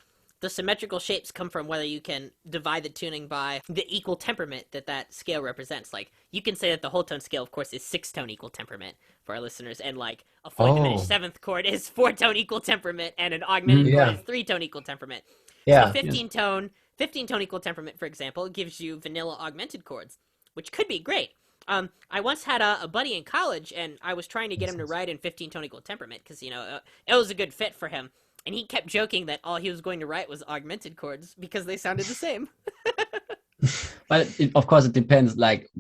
the symmetrical shapes come from whether you can divide the tuning by the equal temperament that scale represents. Like, you can say that the whole tone scale, of course, is 6-tone equal temperament for our listeners, and like a fully diminished 7th chord is 4-tone equal temperament, and an augmented chord is 3-tone equal temperament. Yeah. So 15-tone equal temperament, for example, gives you vanilla augmented chords, which could be great. I once had a buddy in college, and I was trying to get him to write in 15-tone equal temperament because, it was a good fit for him. And he kept joking that all he was going to write was augmented chords because they sounded the same. But of course, it depends. Like,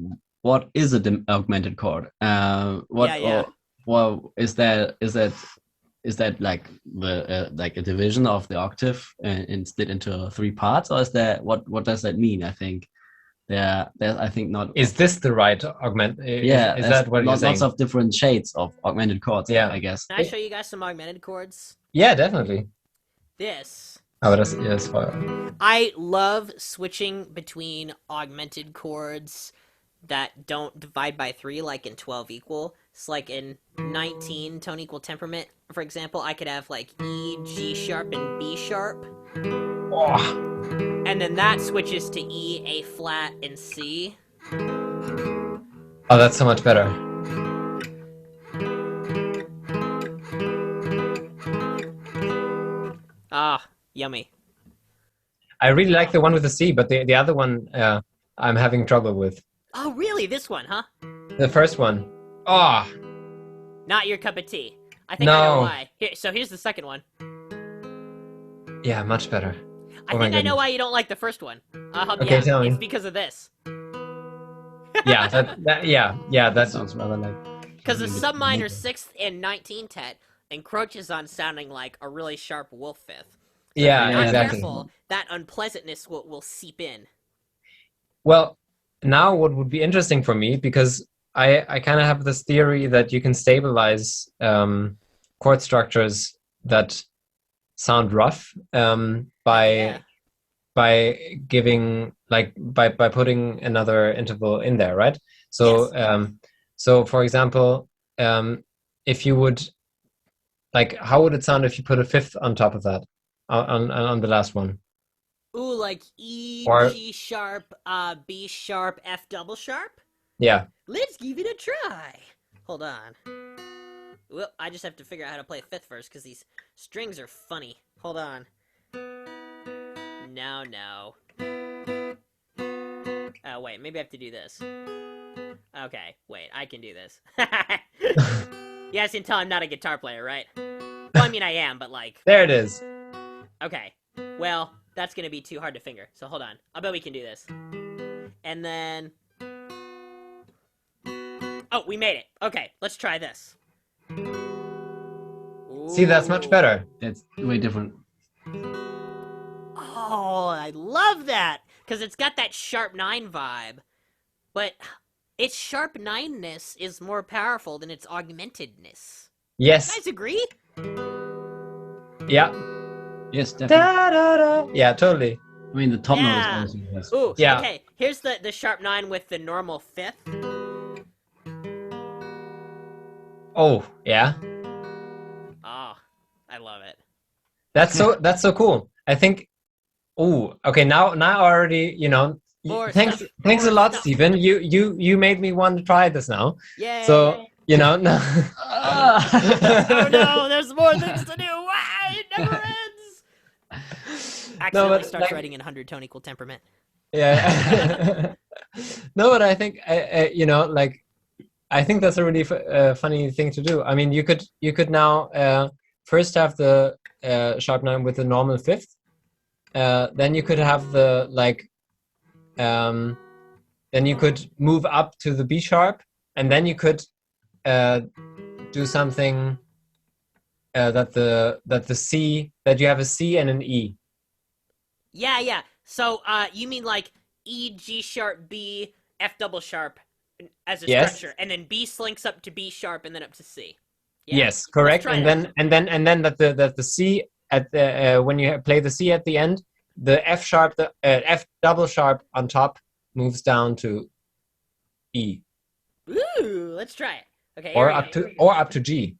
what is an augmented chord? Well, is that like the like a division of the octave and split into 3 parts, or is that what does that mean? I think there's I think not. Is this the right augment? Yeah, is that what you're saying? Lots of different shades of augmented chords. Yeah, I guess. Can I show you guys some augmented chords? Yeah, definitely. This. Aber das ist voll. I love switching between augmented chords that don't divide by 3, like in 12 equal. It's like in 19 tone equal temperament, for example, I could have like E, G sharp, and B sharp. Oh. And then that switches to E, A flat, and C. Oh, that's so much better. Ah, yummy. I really like the one with the C, but the other one I'm having trouble with. Oh, really? This one, huh? The first one. Oh. Not your cup of tea. I think I know why. Here's the second one. Yeah, much better. I think I know why you don't like the first one. Okay, tell me. It's because of this. Yeah, that sounds rather like. Because the subminor 6th and 19 tet encroaches on sounding like a really sharp wolf fifth. So yeah, if you're not exactly. careful, that unpleasantness will seep in. Well, now what would be interesting for me, because I kind of have this theory that you can stabilize chord structures that sound rough by giving by putting another interval in there, right? So yes. So for example, if you would how would it sound if you put a 5th on top of that on the last one? Ooh, like E, G sharp, B sharp, F double sharp? Yeah. Let's give it a try. Hold on. Well, I just have to figure out how to play 5th first, because these strings are funny. Hold on. No. Oh, wait, maybe I have to do this. Okay, wait, I can do this. You guys can tell I'm not a guitar player, right? Well, I mean, I am, but There it is. Okay, well, that's gonna be too hard to finger, so hold on. I bet we can do this. And then... Oh, we made it. Okay, let's try this. Ooh. See, that's much better. That's way different. Oh, I love that! Because it's got that sharp 9 vibe. But its sharp 9-ness is more powerful than its augmentedness. Yes. You guys agree? Yeah. Yes, definitely. Da, da, da. Yeah, totally. I mean, the top note is always... Ooh, yeah. Okay, here's the sharp 9 with the normal 5th. Oh, yeah. Oh, I love it. That's so cool. I think. Oh, okay. Now already, thanks a lot, Stephen. You made me want to try this now. Yay! So no. Oh no, there's more things to do. Why? It never ends. Accidentally starts writing in 100-tone equal temperament. Yeah. No, but I think I think that's a really funny thing to do. I mean, you could now first have the sharp 9 with the normal 5th. Then you could have the then you could move up to the B sharp, and then you could do something that the C, that you have a C and an E. Yeah. So you mean like E, G sharp, B, F double sharp as a structure, and then B slinks up to B sharp and then up to C. Yeah? Yes, correct. And then that the C at the when you play the C at the end, the F sharp, the F double sharp on top moves down to E. Ooh, let's try it. Okay, or up to G.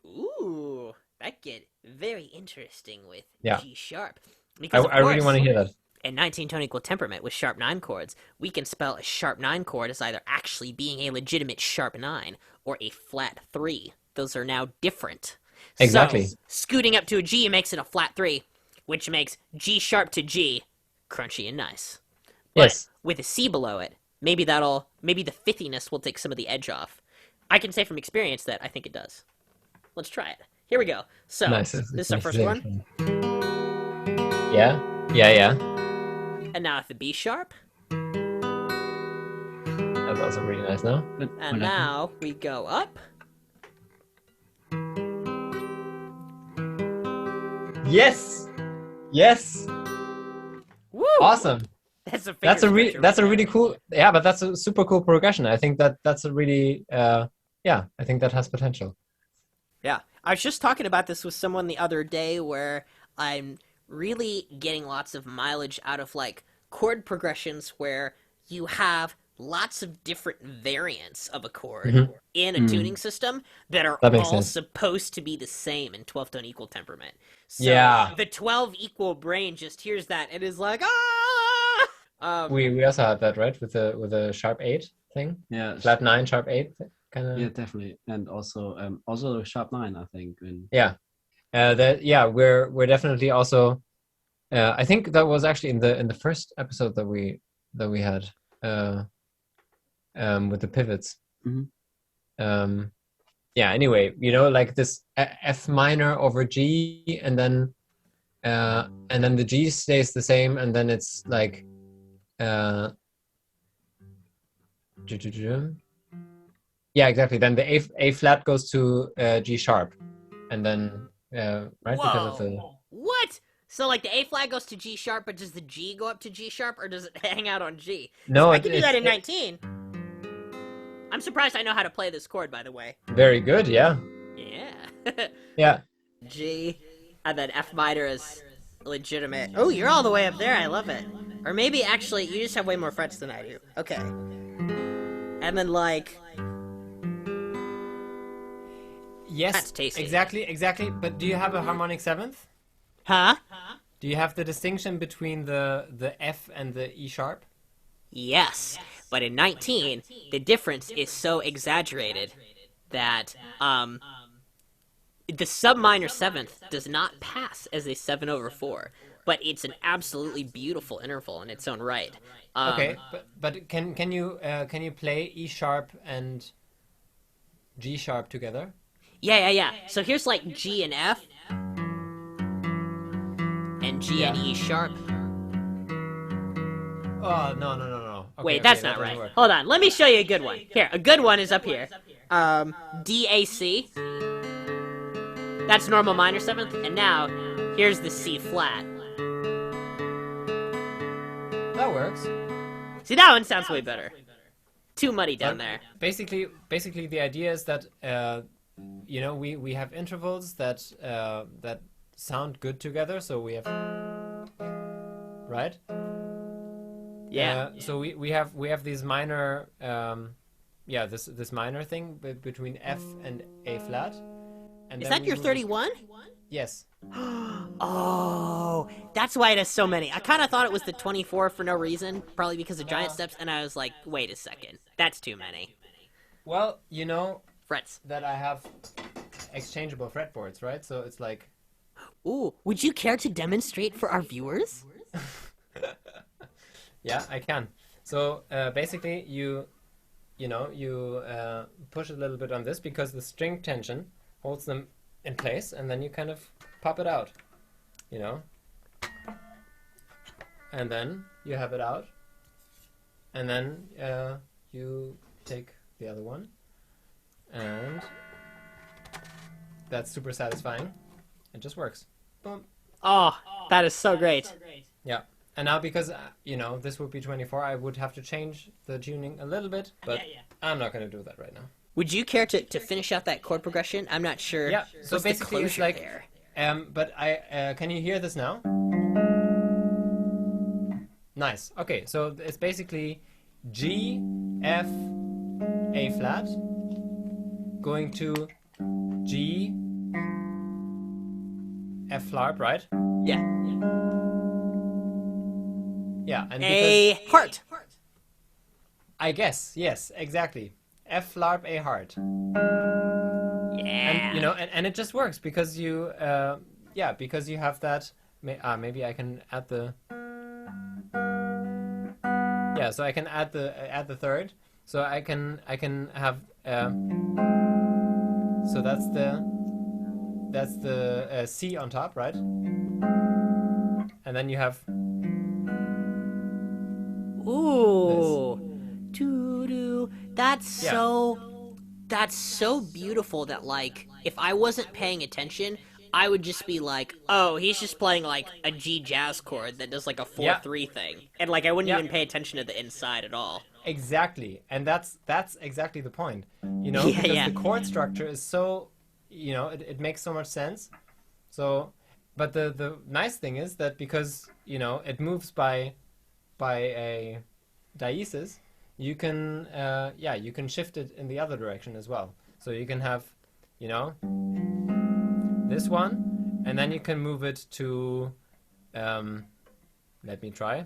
Ooh, that get very interesting with G sharp. Because I really want to hear that. In 19 tone equal temperament with sharp 9 chords, we can spell a sharp 9 chord as either actually being a legitimate sharp 9 or a flat 3. Those are now different. Exactly. So, scooting up to a G makes it a flat 3, which makes G sharp to G crunchy and nice. But yes. With a C below it, maybe the fiftiness will take some of the edge off. I can say from experience that I think it does. Let's try it. Here we go. So, nice. This is our first one. Yeah. And now with the B sharp. That's also really nice, no? And now we go up. Yes. Woo! Awesome. That's a really cool. Yeah, but that's a super cool progression. I think that's a really I think that has potential. Yeah, I was just talking about this with someone the other day where I'm really getting lots of mileage out of like chord progressions where you have lots of different variants of a chord in a tuning system that are all supposed to be the same in 12 tone equal temperament. So the 12 equal brain just hears that and is like, ah! We also had that, right, with a sharp 8 thing. Yeah, flat 9, sharp 8 kind of. Yeah, definitely, and also sharp 9, I think. We're definitely also. I think that was actually in the first episode that we had with the pivots. Anyway, like this F minor over G, and then the G stays the same, and then it's like yeah, exactly. Then the A flat goes to G sharp, and then right. Whoa. Because of the what? So like the A flat goes to G sharp, but does the G go up to G sharp, or does it hang out on G? No, I can do that in 19. I'm surprised I know how to play this chord, by the way. Very good, yeah. Yeah. G, and then F minor is legitimate. Oh, you're all the way up there. I love it. Or maybe actually you just have way more frets than I do. Okay. And then like. Yes. That's tasty. Exactly. But do you have a harmonic 7th? Huh? Do you have the distinction between the F and the E sharp? Yes. But in 19, the difference is so exaggerated that the sub minor 7th does not pass as a 7/4, but it's an absolutely beautiful interval in its own right. Okay, but can you play E sharp and G sharp together? Yeah. So here's like G and F, and G and E sharp. Oh, no. Okay, wait, that's not right. Work. Hold on, let me show you a good one. Here, a good one is up here. DAC. That's normal minor 7th, and now here's the C flat. That works. See, that one sounds way better. Too muddy down there. Basically, the idea is that we have intervals that sound good together. So we have right. Yeah. So we have these minor this minor thing between F and A flat. And is that your 31? Yes. Oh, that's why it has so many. I kind of thought it was the 24 for no reason, probably because of giant steps, and I was like, wait a second, that's too many. Well, frets that I have exchangeable fretboards, right? So it's like, ooh, would you care to demonstrate for our viewers? Yeah, I can. So basically, you push a little bit on this because the string tension holds them in place, and then you kind of pop it out, and then you have it out, and then you take the other one, and that's super satisfying. It just works. Boom. Oh, that is so great. Yeah. And now because, this would be 24, I would have to change the tuning a little bit, but I'm not going to do that right now. Would you care to finish out that chord progression? I'm not sure. Yeah, so basically it's like, there? but can you hear this now? Nice. Okay, so it's basically G, F, A flat, going to G, F sharp, right? Yeah. Yeah, and A heart. I guess, yes, exactly. F sharp, A heart. Yeah. And and it just works because you because you have that. Maybe I can add the. Yeah, so I can add the third. So I can have. So that's the C on top, right? And then you have. Ooh. Doo-doo. That's so beautiful that, like, if I wasn't paying attention, I would just be like, oh, he's just playing, like, a G jazz chord that does, like, a 4-3 thing. And, like, I wouldn't even pay attention to the inside at all. Exactly. And that's exactly the point. Because the chord structure is so, it makes so much sense. So, but the nice thing is that because, it moves by a diesis, you can you can shift it in the other direction as well. So you can have this one, and then you can move it to let me try.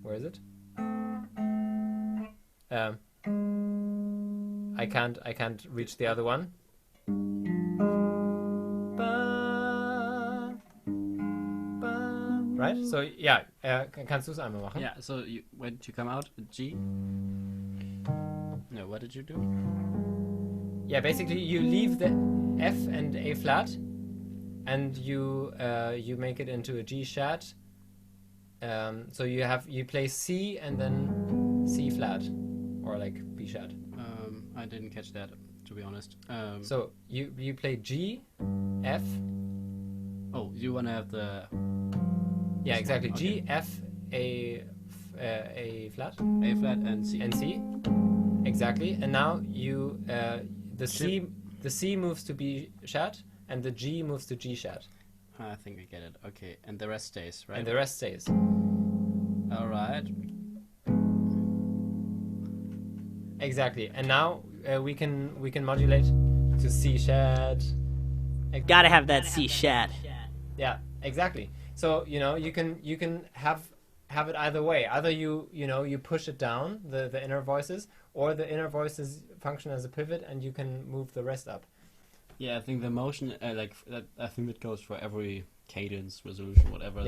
Where is it? I can't reach the other one. Right? So, kannst du es einmal machen? Yeah, so when did you come out? G? No, what did you do? Yeah, basically you leave the F and A flat, and you make it into a G sharp. So you play C and then C flat, or like B sharp. I didn't catch that, to be honest. So you play G, F. Oh, you want to have the... Yeah, exactly. Okay. G, F, A flat. A flat and C. And C. Exactly. And now you the C moves to B sharp and the G moves to G sharp. I think I get it. Okay, and the rest stays, right? And the rest stays. All right. Exactly. And now we can modulate to C sharp. Gotta have that C sharp. Yeah, exactly. So you can have it either way. Either you push it down the inner voices, or the inner voices function as a pivot, and you can move the rest up. Yeah, I think the motion I think that goes for every cadence, resolution, whatever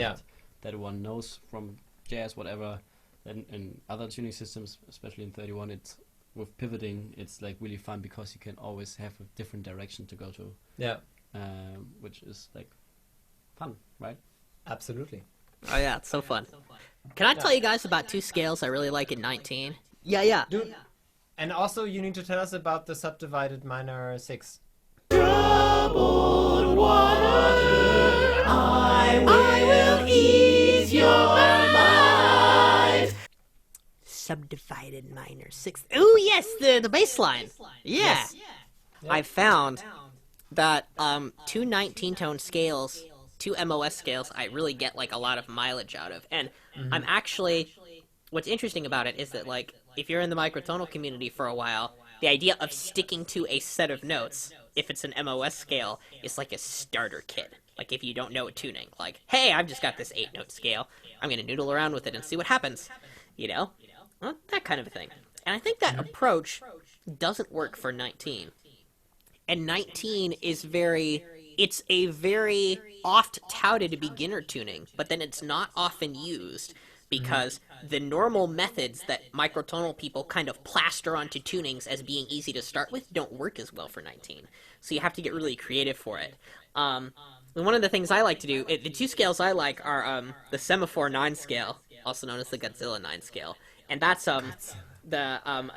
that one knows from jazz, whatever. Then in other tuning systems, especially in 31, it's with pivoting. It's like really fun because you can always have a different direction to go to. Yeah. Which is like fun, right? Absolutely. Oh yeah, it's so fun. Can I tell you guys about two scales I really like in 19? Yeah. Dude, and also you need to tell us about the subdivided minor 6. Troubled water, I will ease your mind. Subdivided minor 6. Ooh, yes, the bass line. Yeah. Yes. I found that two 19-tone scales, two MOS scales, I really get like a lot of mileage out of. And I'm actually, what's interesting about it is that, like, if you're in the microtonal community for a while, the idea of sticking to a set of notes, if it's an MOS scale, is like a starter kit. Like, if you don't know tuning, like, hey, I've just got this 8-note scale, I'm gonna noodle around with it and see what happens, Well, that kind of a thing. And I think that approach doesn't work for 19. And 19 is it's a very oft-touted beginner tuning, but then it's not often used because the normal methods that microtonal people kind of plaster onto tunings as being easy to start with don't work as well for 19. So you have to get really creative for it. And one of the things I like to do, the two scales I like are the Semaphore 9 scale, also known as the Godzilla 9 scale. And that's a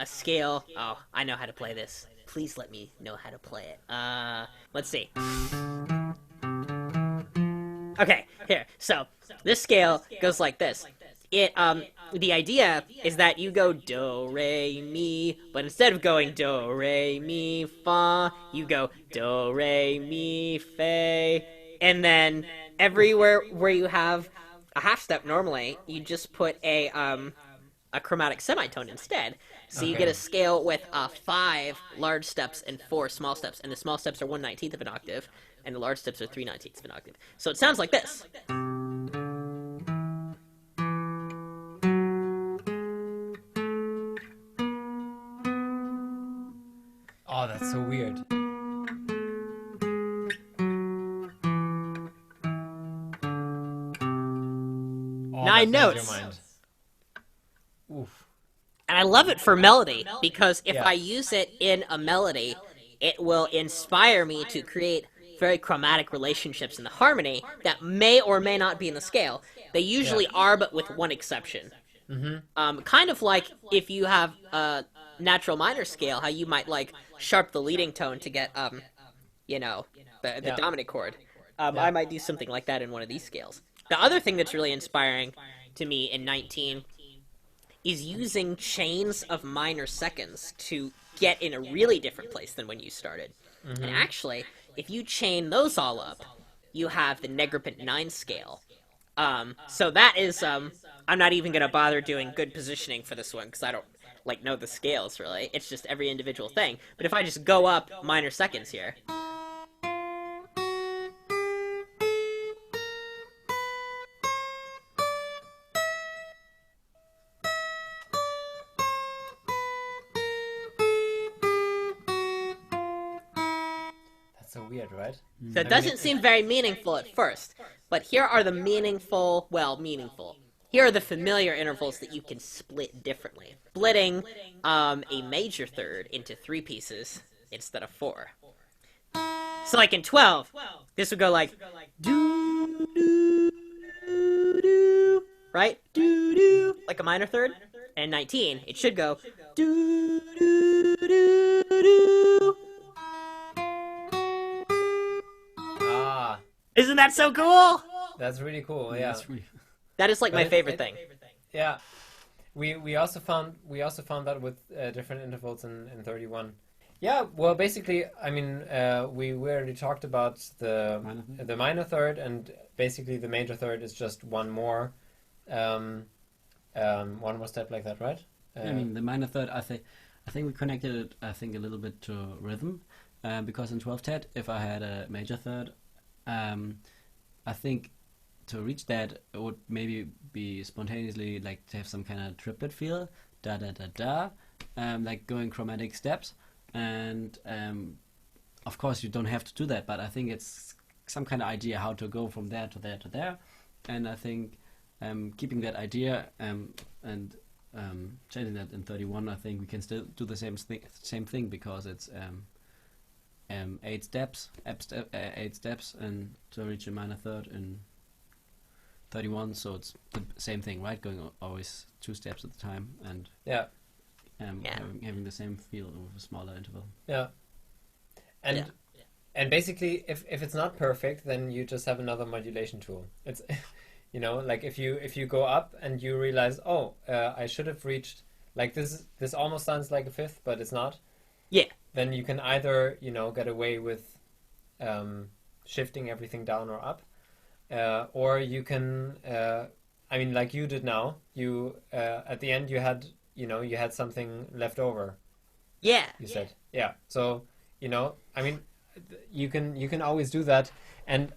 scale, oh, I know how to play this. Please let me know how to play it. Let's see. Okay, here. So this scale goes like this. The idea is that you go do, re, mi, but instead of going do, re, mi, fa, you go do, re, mi, fe, and then everywhere where you have a half step normally, you just put a chromatic semitone instead. So you get a scale with 5 large steps and 4 small steps, and the small steps are 1/19 of an octave, and the large steps are 3/19 of an octave. So it sounds like this. Oh, that's so weird. Oh, 9 notes. Oof. And I love it for melody, because if I use it in a melody, it will inspire me to create very chromatic relationships in the harmony that may or may not be in the scale. They usually are, but with one exception. Kind of like if you have a natural minor scale, how you might like sharp the leading tone to get, the dominant chord. I might do something like that in one of these scales. The other thing that's really inspiring to me in 19 is using chains of minor seconds to get in a really different place than when you started. And actually, if you chain those all up, you have the Negrapint 9 scale. So that is, I'm not even going to bother doing good positioning for this one, because I don't, know the scales, really. It's just every individual thing. But if I just go up minor seconds here... So weird, right? So it doesn't seem very meaningful at first, but here are the meaningful. Here are the familiar intervals that you can split differently. Splitting a major third into 3 pieces instead of 4. So like in 12, this would go like do do do do, right? Do do, like a minor third. And 19, it should go do do do do. Isn't that so cool? That's really cool. Yeah, that is like my favorite thing. Yeah, we also found that with different intervals in 31. Yeah, well, basically, I mean, we already talked about the minor third, and basically the major third is just one more step like that, right? I mean, the minor third, I think we connected it, a little bit to rhythm, because in 12 tet, if I had a major third, I think to reach that, it would maybe be spontaneously like to have some kind of triplet feel, da da da da, like going chromatic steps, and of course you don't have to do that, but I think it's some kind of idea how to go from there to there to there, and I think keeping that idea and changing that in 31, I think we can still do the same thing because it's 8 steps, and to reach a minor third in 31. So it's the same thing, right? Going always 2 steps at a time, and having the same feel with a smaller interval. Yeah, and basically, if it's not perfect, then you just have another modulation tool. It's like if you go up and you realize, I should have reached like this. This almost sounds like a fifth, but it's not. Yeah. Then you can either, get away with shifting everything down or up, or you can, like you did now. You at the end you had something left over. Yeah. You said, yeah. So you can always do that, and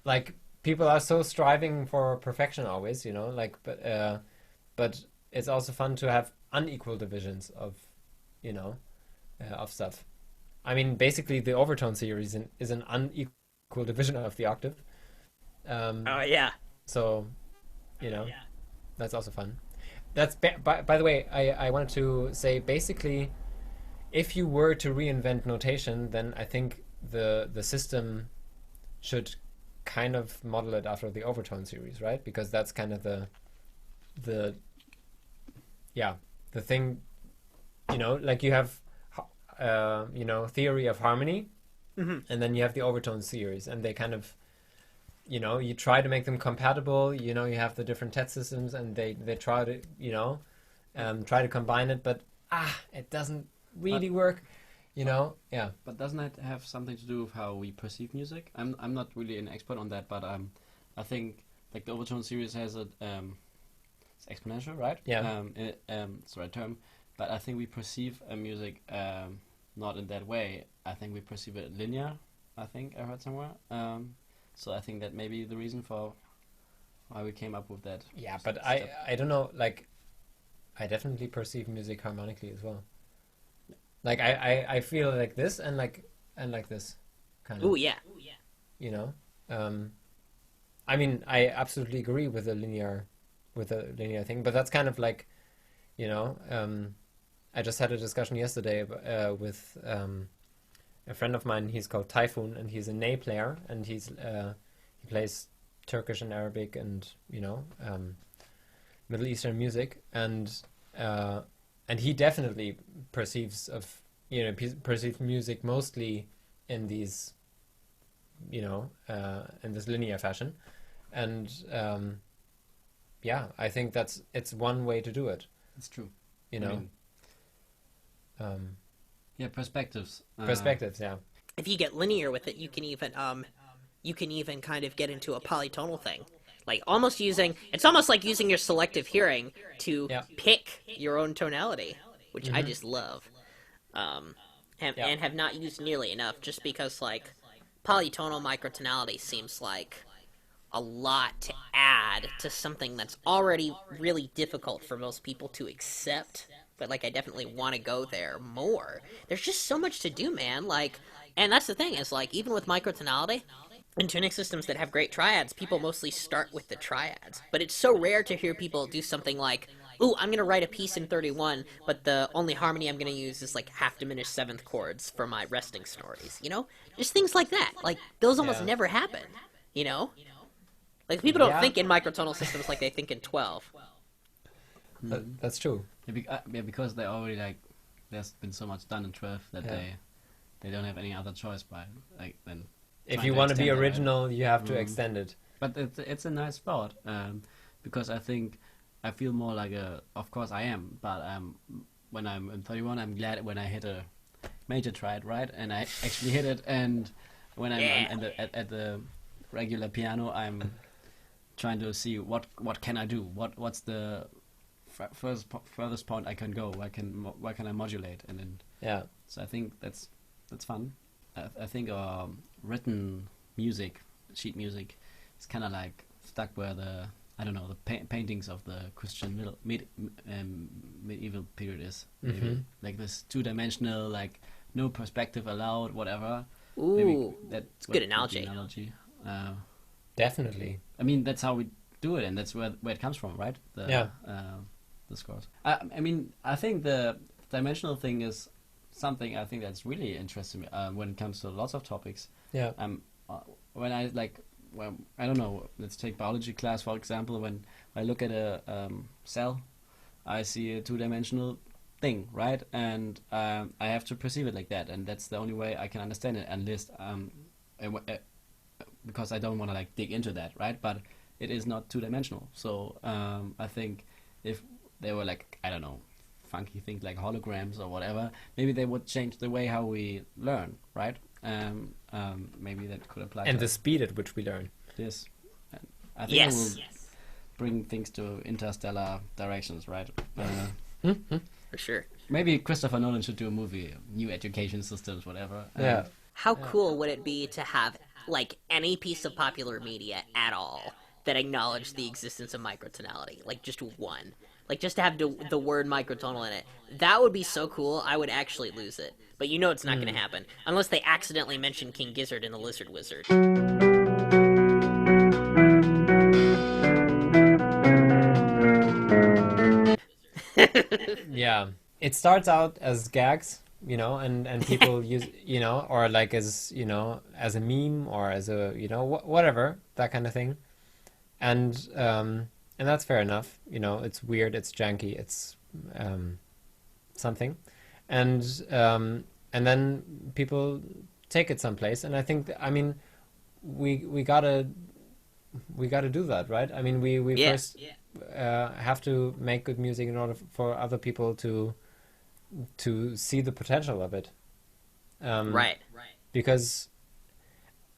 like people are so striving for perfection always, but it's also fun to have unequal divisions of, of stuff. I mean, basically, the overtone series is an unequal division of the octave. Yeah. So, that's also fun. That's by the way, I wanted to say basically, if you were to reinvent notation, then I think the system should kind of model it after the overtone series, right? Because that's kind of the thing. Like you have theory of harmony, Mm-hmm. and then you have the overtone series, and they kind of, you try to make them compatible. You have the different TED systems, and they try to, try to combine it, but it doesn't really work. Yeah. But doesn't that have something to do with how we perceive music? I'm not really an expert on that, but I think like the overtone series has a it's exponential, right? Yeah. It's the right term, but I think we perceive a music not in that way. I think we perceive it linear. I think I heard somewhere. So I think that may be the reason for why we came up with that. Yeah, but I don't know. Like, I definitely perceive music harmonically as well. Like I feel like this and like this kind of. Ooh, yeah. I mean, I absolutely agree with the linear thing, but that's kind of like, I just had a discussion yesterday with a friend of mine. He's called Typhoon, and he's a ney player, and he plays Turkish and Arabic and Middle Eastern music, and he definitely perceives music mostly in these, in this linear fashion, and I think it's one way to do it. It's true. Yeah, perspectives. Perspectives, yeah. If you get linear with it, you can even kind of get into a polytonal thing. Like it's almost like using your selective hearing to pick your own tonality, which I just love. And have not used nearly enough, just because like polytonal microtonality seems like a lot to add to something that's already really difficult for most people to accept. But like I definitely want to go there more. There's just so much to do, man. Like, and that's the thing is like even with microtonality in tuning systems that have great triads, people mostly start with the triads. But it's so rare to hear people do something like, ooh, I'm going to write a piece in 31, but the only harmony I'm going to use is like half diminished seventh chords for my resting stories, Just things like that. Like, those almost never happen, Like, people don't think in microtonal systems like they think in 12. That's true. Because they already, like, there's been so much done in 12 that they don't have any other choice then. If you want to be original, you have to extend it. But it's a nice spot, because I think I feel more like of course I am, but when I'm in 31, I'm glad when I hit a major triad, right? And I actually hit it, and when I'm at the regular piano, I'm trying to see what can I do? What's the furthest point I can go? Where can I modulate? And then so I think that's fun. I think written music, sheet music, is kind of like stuck where the paintings of the Christian medieval period is. Maybe like this two-dimensional, like no perspective allowed, whatever. Ooh, maybe that's good analogy. Definitely. I mean, that's how we do it, and that's where it comes from, right? The scores. I mean, I think the dimensional thing is something I think that's really interesting when it comes to lots of topics. Yeah. When I I don't know. Let's take biology class for example. When I look at a cell, I see a two-dimensional thing, right? And I have to perceive it like that, and that's the only way I can understand it. Unless because I don't want to like dig into that, right? But it is not two-dimensional. So I think if they were like, I don't know, funky things like holograms or whatever, maybe they would change the way how we learn, right? Maybe that could apply. And the speed at which we learn. Yes. I think it will bring things to interstellar directions, right? For sure. Maybe Christopher Nolan should do a movie, new education systems, whatever. Yeah. How cool would it be to have like any piece of popular media at all that acknowledged the existence of microtonality? Like just one. Like just to have the word microtonal in it. That would be so cool. I would actually lose it. But you know it's not going to happen. Unless they accidentally mention King Gizzard in the Lizard Wizard. Yeah. It starts out as gags, and people use, or like as, as a meme or as a, whatever, that kind of thing. And that's fair enough. It's weird, it's janky, it's something. And and then people take it someplace. And I think, I mean, we gotta do that, right? I mean, we first have to make good music in order for other people to see the potential of it. Right. Because,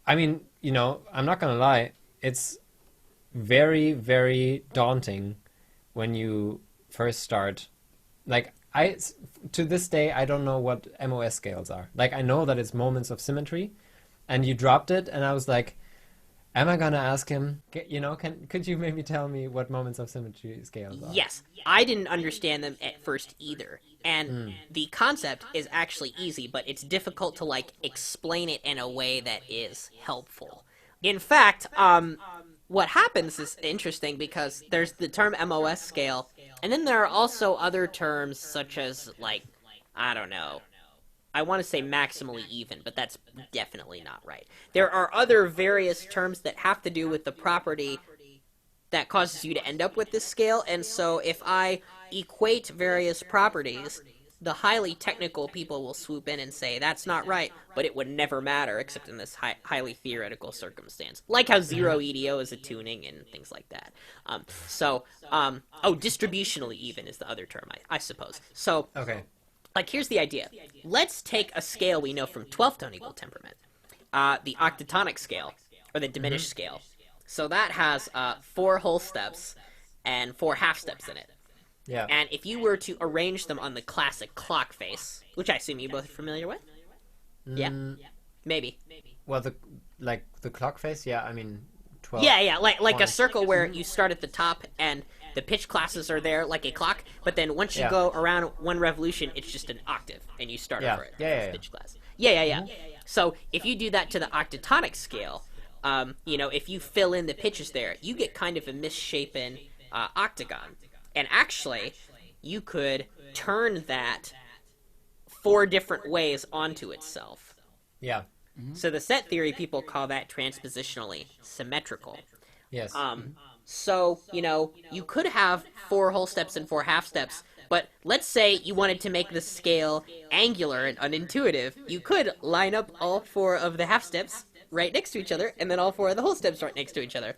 I mean, you know, I'm not gonna lie, it's very, very daunting when you first start. Like, to this day, I don't know what MOS scales are. Like, I know that it's moments of symmetry, and you dropped it, and I was like, am I gonna ask him, you know, could you maybe tell me what moments of symmetry scales are? Yes, I didn't understand them at first either. And the concept is actually easy, but it's difficult to, like, explain it in a way that is helpful. In fact, what happens is interesting because there's the term MOS scale, and then there are also other terms such as, like, I don't know, I want to say maximally even, but that's definitely not right. There are other various terms that have to do with the property that causes you to end up with this scale, and so if I equate various properties, the highly technical people will swoop in and say, that's not right, but it would never matter except in this highly theoretical circumstance. Like how zero EDO is a tuning and things like that. Distributionally even is the other term, I suppose. So, Okay. like, here's the idea. Let's take a scale we know from 12th tone equal temperament, the octatonic scale, or the diminished scale. So that has 4 whole steps and 4 half steps in it. Yeah. And if you were to arrange them on the classic clock face, which I assume you're both familiar with? Yeah? Maybe. Well, the clock face, yeah, I mean, 12. Yeah, like a points. circle where you start at the top and the pitch classes are there like a clock, but then once you go around one revolution, it's just an octave, and you start over it. Yeah. Pitch class. Yeah. So if you do that to the octatonic scale, you know, if you fill in the pitches there, you get kind of a misshapen octagon. And actually, you could turn that 4 different ways onto itself. Yeah. So the set theory people call that transpositionally symmetrical. Yes. So, you know, you could have 4 whole steps and 4 half steps, but let's say you wanted to make the scale angular and unintuitive. You could line up all 4 of the half steps right next to each other, and then all 4 of the whole steps right next to each other.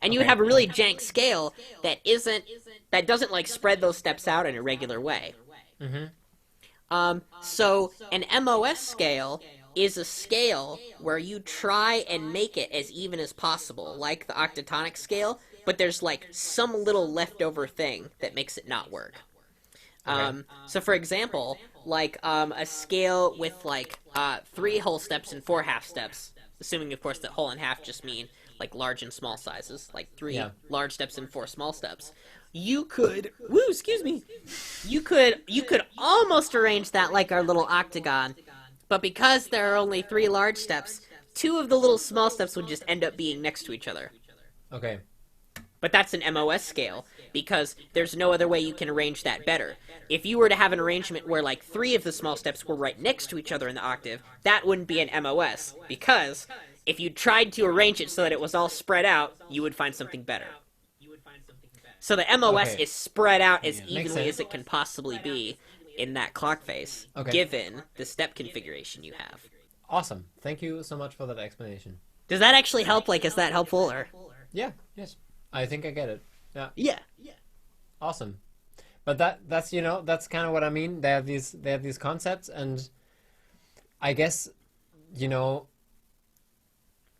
And you would have a really jank scale that doesn't, like, spread those steps out in a regular way. So an MOS scale is a scale where you try and make it as even as possible, like the octatonic scale, but there's, like, some little leftover thing that makes it not work. So for example, like, a scale with, like, 3 whole steps and 4 half steps, assuming, of course, that whole and half just mean, like, large and small sizes, like 3 large steps and 4 small steps. You could, you could almost arrange that like our little octagon, but because there are only 3 large steps, 2 of the little small steps would just end up being next to each other. Okay. But that's an MOS scale, because there's no other way you can arrange that better. If you were to have an arrangement where, like, 3 of the small steps were right next to each other in the octave, that wouldn't be an MOS, because if you tried to arrange it so that it was all spread out, you would find something better. So the MOS is spread out as evenly as it can possibly be in that clock face, given the step configuration you have. Awesome. Thank you so much for that explanation. Does that actually help? Like, is that helpful, or? Yeah, yes. I think I get it. Yeah. Awesome. But that's you know, that's kind of what I mean. They have these concepts, and I guess, you know,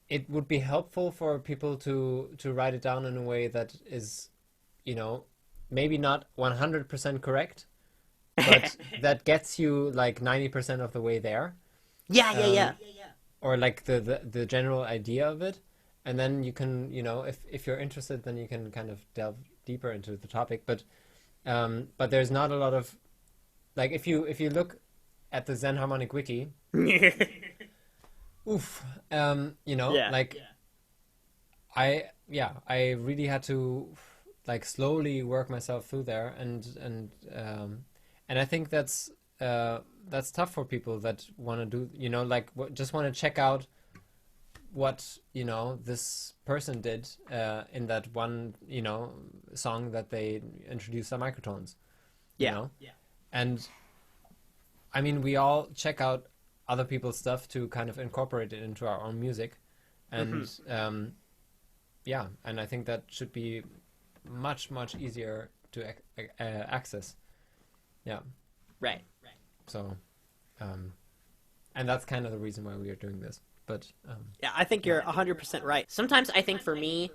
it would be helpful for people to write it down in a way that is, you know, maybe not 100% correct, but that gets you like 90% of the way there. Yeah. Or like the general idea of it. And then you can, you know, if you're interested, then you can kind of delve deeper into the topic. But there's not a lot of, like, if you look at the Zen Harmonic Wiki, you know, like, I really had to, like, slowly work myself through there, and I think that's tough for people that want to do, you know, like, just want to check out what, you know, this person did in that one, you know, song that they introduced the microtones. You know? And I mean, we all check out other people's stuff to kind of incorporate it into our own music, and yeah, and I think that should be much easier to access. Yeah. Right. So, and that's kind of the reason why we are doing this. But yeah, I think you're 100% right. Sometimes I think for me,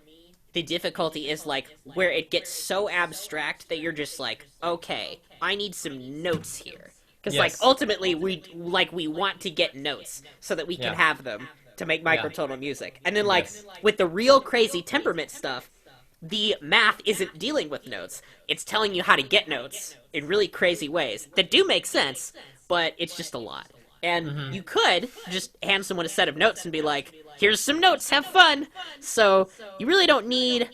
the difficulty is like where it gets so abstract that you're just like, okay, I need some notes here. Because like ultimately we want to get notes so that we can have them to make microtonal music. And then like with the real crazy temperament stuff, the math isn't dealing with notes. It's telling you how to get notes in really crazy ways that do make sense, but it's just a lot. And you could just hand someone a set of notes and be like, here's some notes, have fun. So you really don't need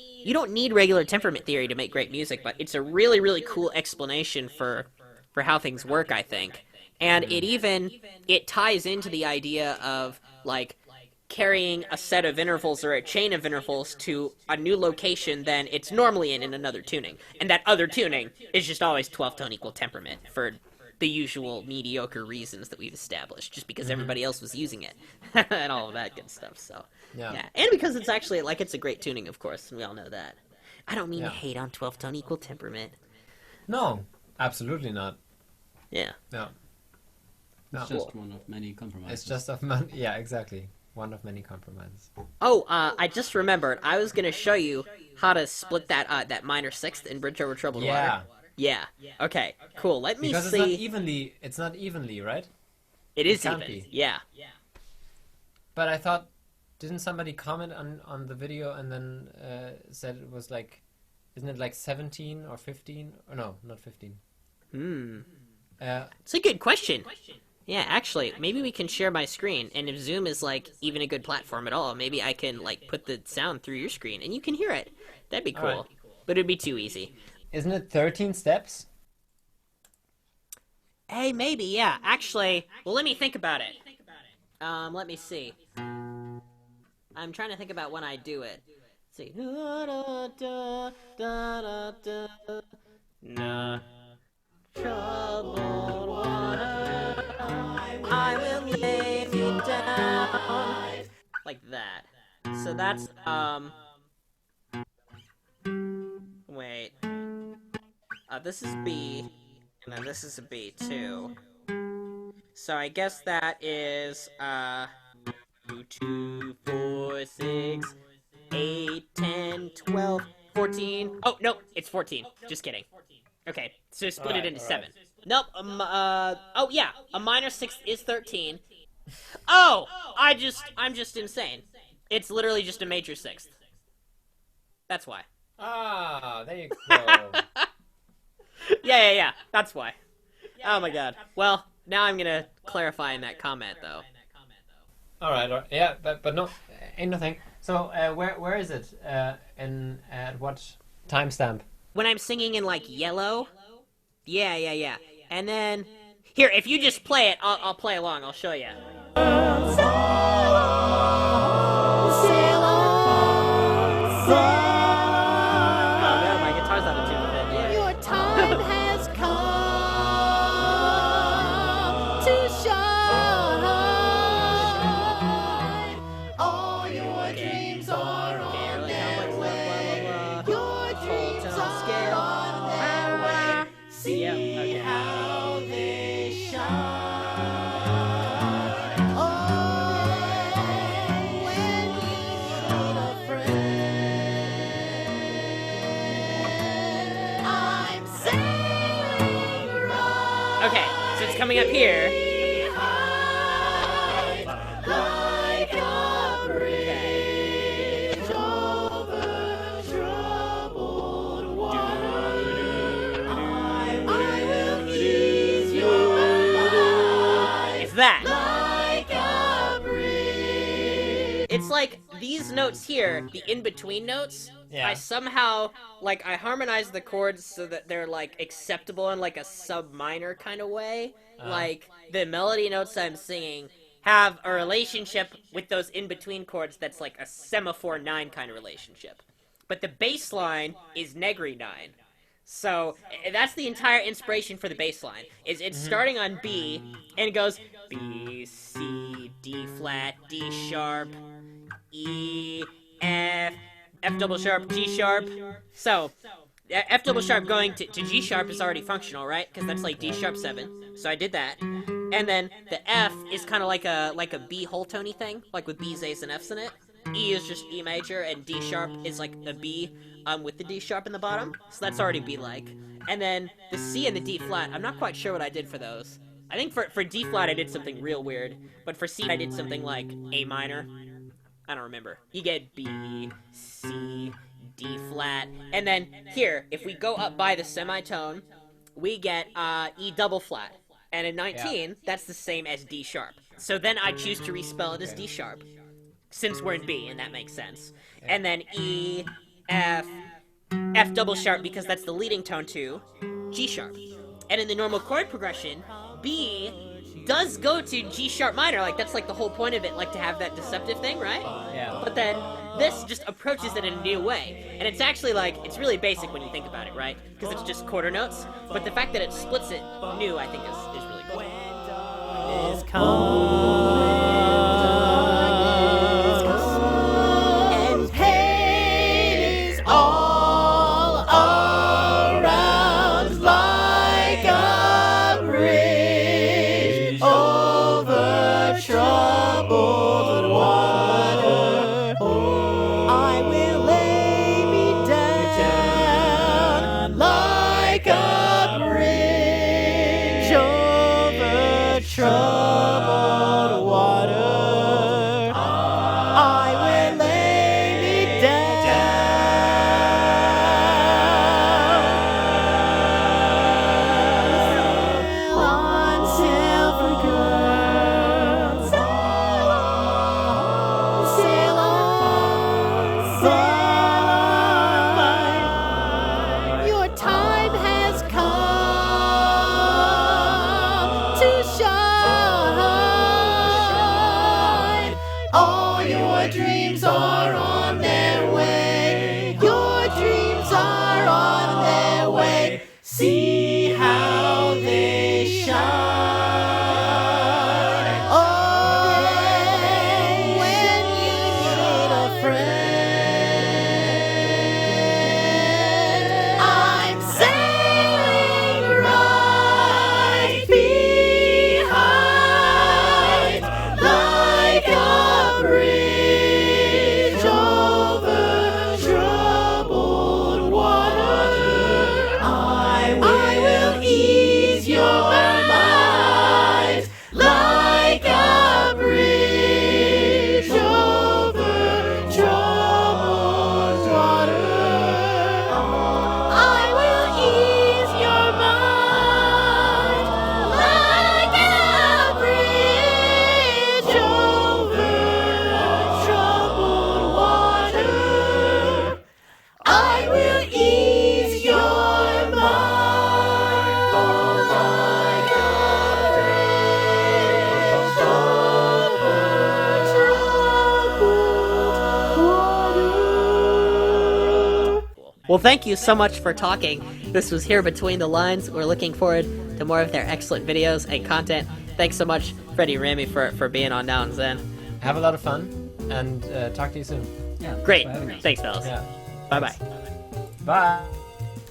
regular temperament theory to make great music, but it's a really cool explanation for how things work, I think. And it ties into the idea of like carrying a set of intervals or a chain of intervals to a new location than it's normally in another tuning. And that other tuning is just always 12-tone equal temperament for the usual mediocre reasons that we've established, just because everybody else was using it and all of that good stuff. So yeah, and because it's actually like it's a great tuning, of course, and we all know that. I don't mean to hate on 12-tone equal temperament. No, absolutely not. Yeah. No. It's just one of many compromises. It's just exactly. One of many compromises. Oh, I just remembered. I was gonna show you how to split that minor sixth in Bridge Over Troubled Water. Yeah. Okay. Cool. Let me because see. It's not evenly, right? It is even. Yeah. But I thought, didn't somebody comment on the video and then said it was like, isn't it like 17 or 15? Or no, not 15. It's a good question. Yeah, actually, maybe we can share my screen, and if Zoom is, like, even a good platform at all, maybe I can, like, put the sound through your screen, and you can hear it. That'd be cool. Right. But it'd be too easy. Isn't it 13 steps? Hey, maybe, yeah. Actually, well, let me think about it. Let me see. I'm trying to think about when I do it. Let's see. Nah. Troubled water, I will lay you down. Like that. So that's, wait. This is B, and then this is a B too. So I guess that is, 2, 4, 6, 8, 10, 12, 14. Oh, no, it's 14. Just kidding. Okay, so split it into 7. Nope, oh yeah, a minor sixth is 13. Oh, I'm just insane. It's literally just a major sixth. That's why. Ah, there you go. Yeah, that's why. Oh my god. Well, now I'm gonna clarify in that comment, though. Alright, yeah, but no, ain't nothing. So, where is it? At what timestamp? When I'm singing in, like, yellow? Yeah. And then... Here, if you just play it, I'll play along. I'll show you. Coming up here. It's that. It's like these notes here, the in-between notes. Yeah. I somehow, like, I harmonize the chords so that they're, like, acceptable in, like, a sub-minor kind of way. Like, the melody notes I'm singing have a relationship with those in-between chords that's, like, a semaphore 9 kind of relationship. But the bass line is Negri 9. So that's the entire inspiration for the bass line. It's starting on B and it goes B, C, D flat, D sharp, E, F, F double sharp, G sharp. So F double sharp going to G sharp is already functional, right? Because that's like D sharp 7. So I did that. And then the F is kind of like a B whole tony thing, like with B's, A's, and F's in it. E is just E major, and D sharp is like a B with the D sharp in the bottom. So that's already B-like. And then the C and the D flat, I'm not quite sure what I did for those. I think for D flat I did something real weird, but for C I did something like A minor. I don't remember. You get B, C, D flat, and then here, if we go up by the semitone, we get E double flat. And in 19, that's the same as D sharp. So then I choose to respell it as D sharp, since we're in B, and that makes sense. And then E, F, F double sharp, because that's the leading tone to G sharp. And in the normal chord progression, B does go to G sharp minor, like that's like the whole point of it, like to have that deceptive thing, right? Yeah. But then this just approaches it in a new way. And it's actually like, it's really basic when you think about it, right? Because it's just quarter notes. But the fact that it splits it new, I think is really cool. And pain is all around like a bridge over troubled water. I will lay me down like a bridge over troubled water. I will lay me down on silver curls. Sail on. Your time has come to shine. All your dreams are on their way. Your dreams are on their way. See how they shine. Oh, when you need a friend, I'm sailing right behind like a bridge over troubled water. I will ease your mind like a bridge over troubled water. I will ease your mind like a bridge over troubled water. I will ease your mind like a bridge over troubled water. Well, thank you so much for talking. This was Here Between the Lines. We're looking forward to more of their excellent videos and content. Thanks so much, Freddi, Rami, for being on Now and Zen. Have a lot of fun, and talk to you soon. Yeah. Great. for having us. Thanks, fellas. Yeah. Bye-bye. Bye.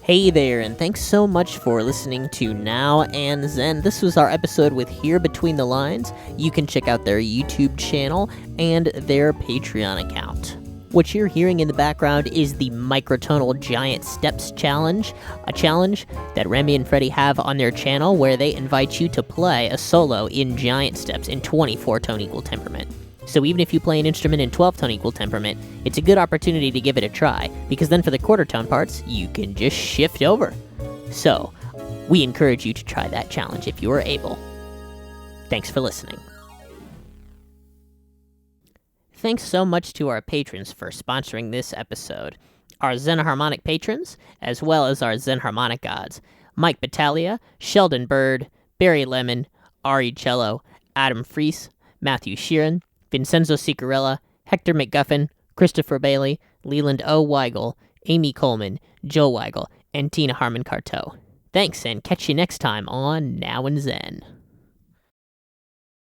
Hey there, and thanks so much for listening to Now and Zen. This was our episode with Here Between the Lines. You can check out their YouTube channel and their Patreon account. What you're hearing in the background is the Microtonal Giant Steps Challenge, a challenge that Rami and Freddi have on their channel where they invite you to play a solo in giant steps in 24-tone equal temperament. So even if you play an instrument in 12-tone equal temperament, it's a good opportunity to give it a try, because then for the quarter tone parts, you can just shift over. So, we encourage you to try that challenge if you are able. Thanks for listening. Thanks so much to our patrons for sponsoring this episode. Our Zen Harmonic patrons, as well as our Zen Harmonic gods, Mike Battaglia, Sheldon Bird, Barry Lemon, Ari Cello, Adam Freese, Matthew Sheeran, Vincenzo Sicarella, Hector McGuffin, Christopher Bailey, Leland O. Weigel, Amy Coleman, Joe Weigel, and Tina Harmon Carteau. Thanks, and catch you next time on Now and Zen.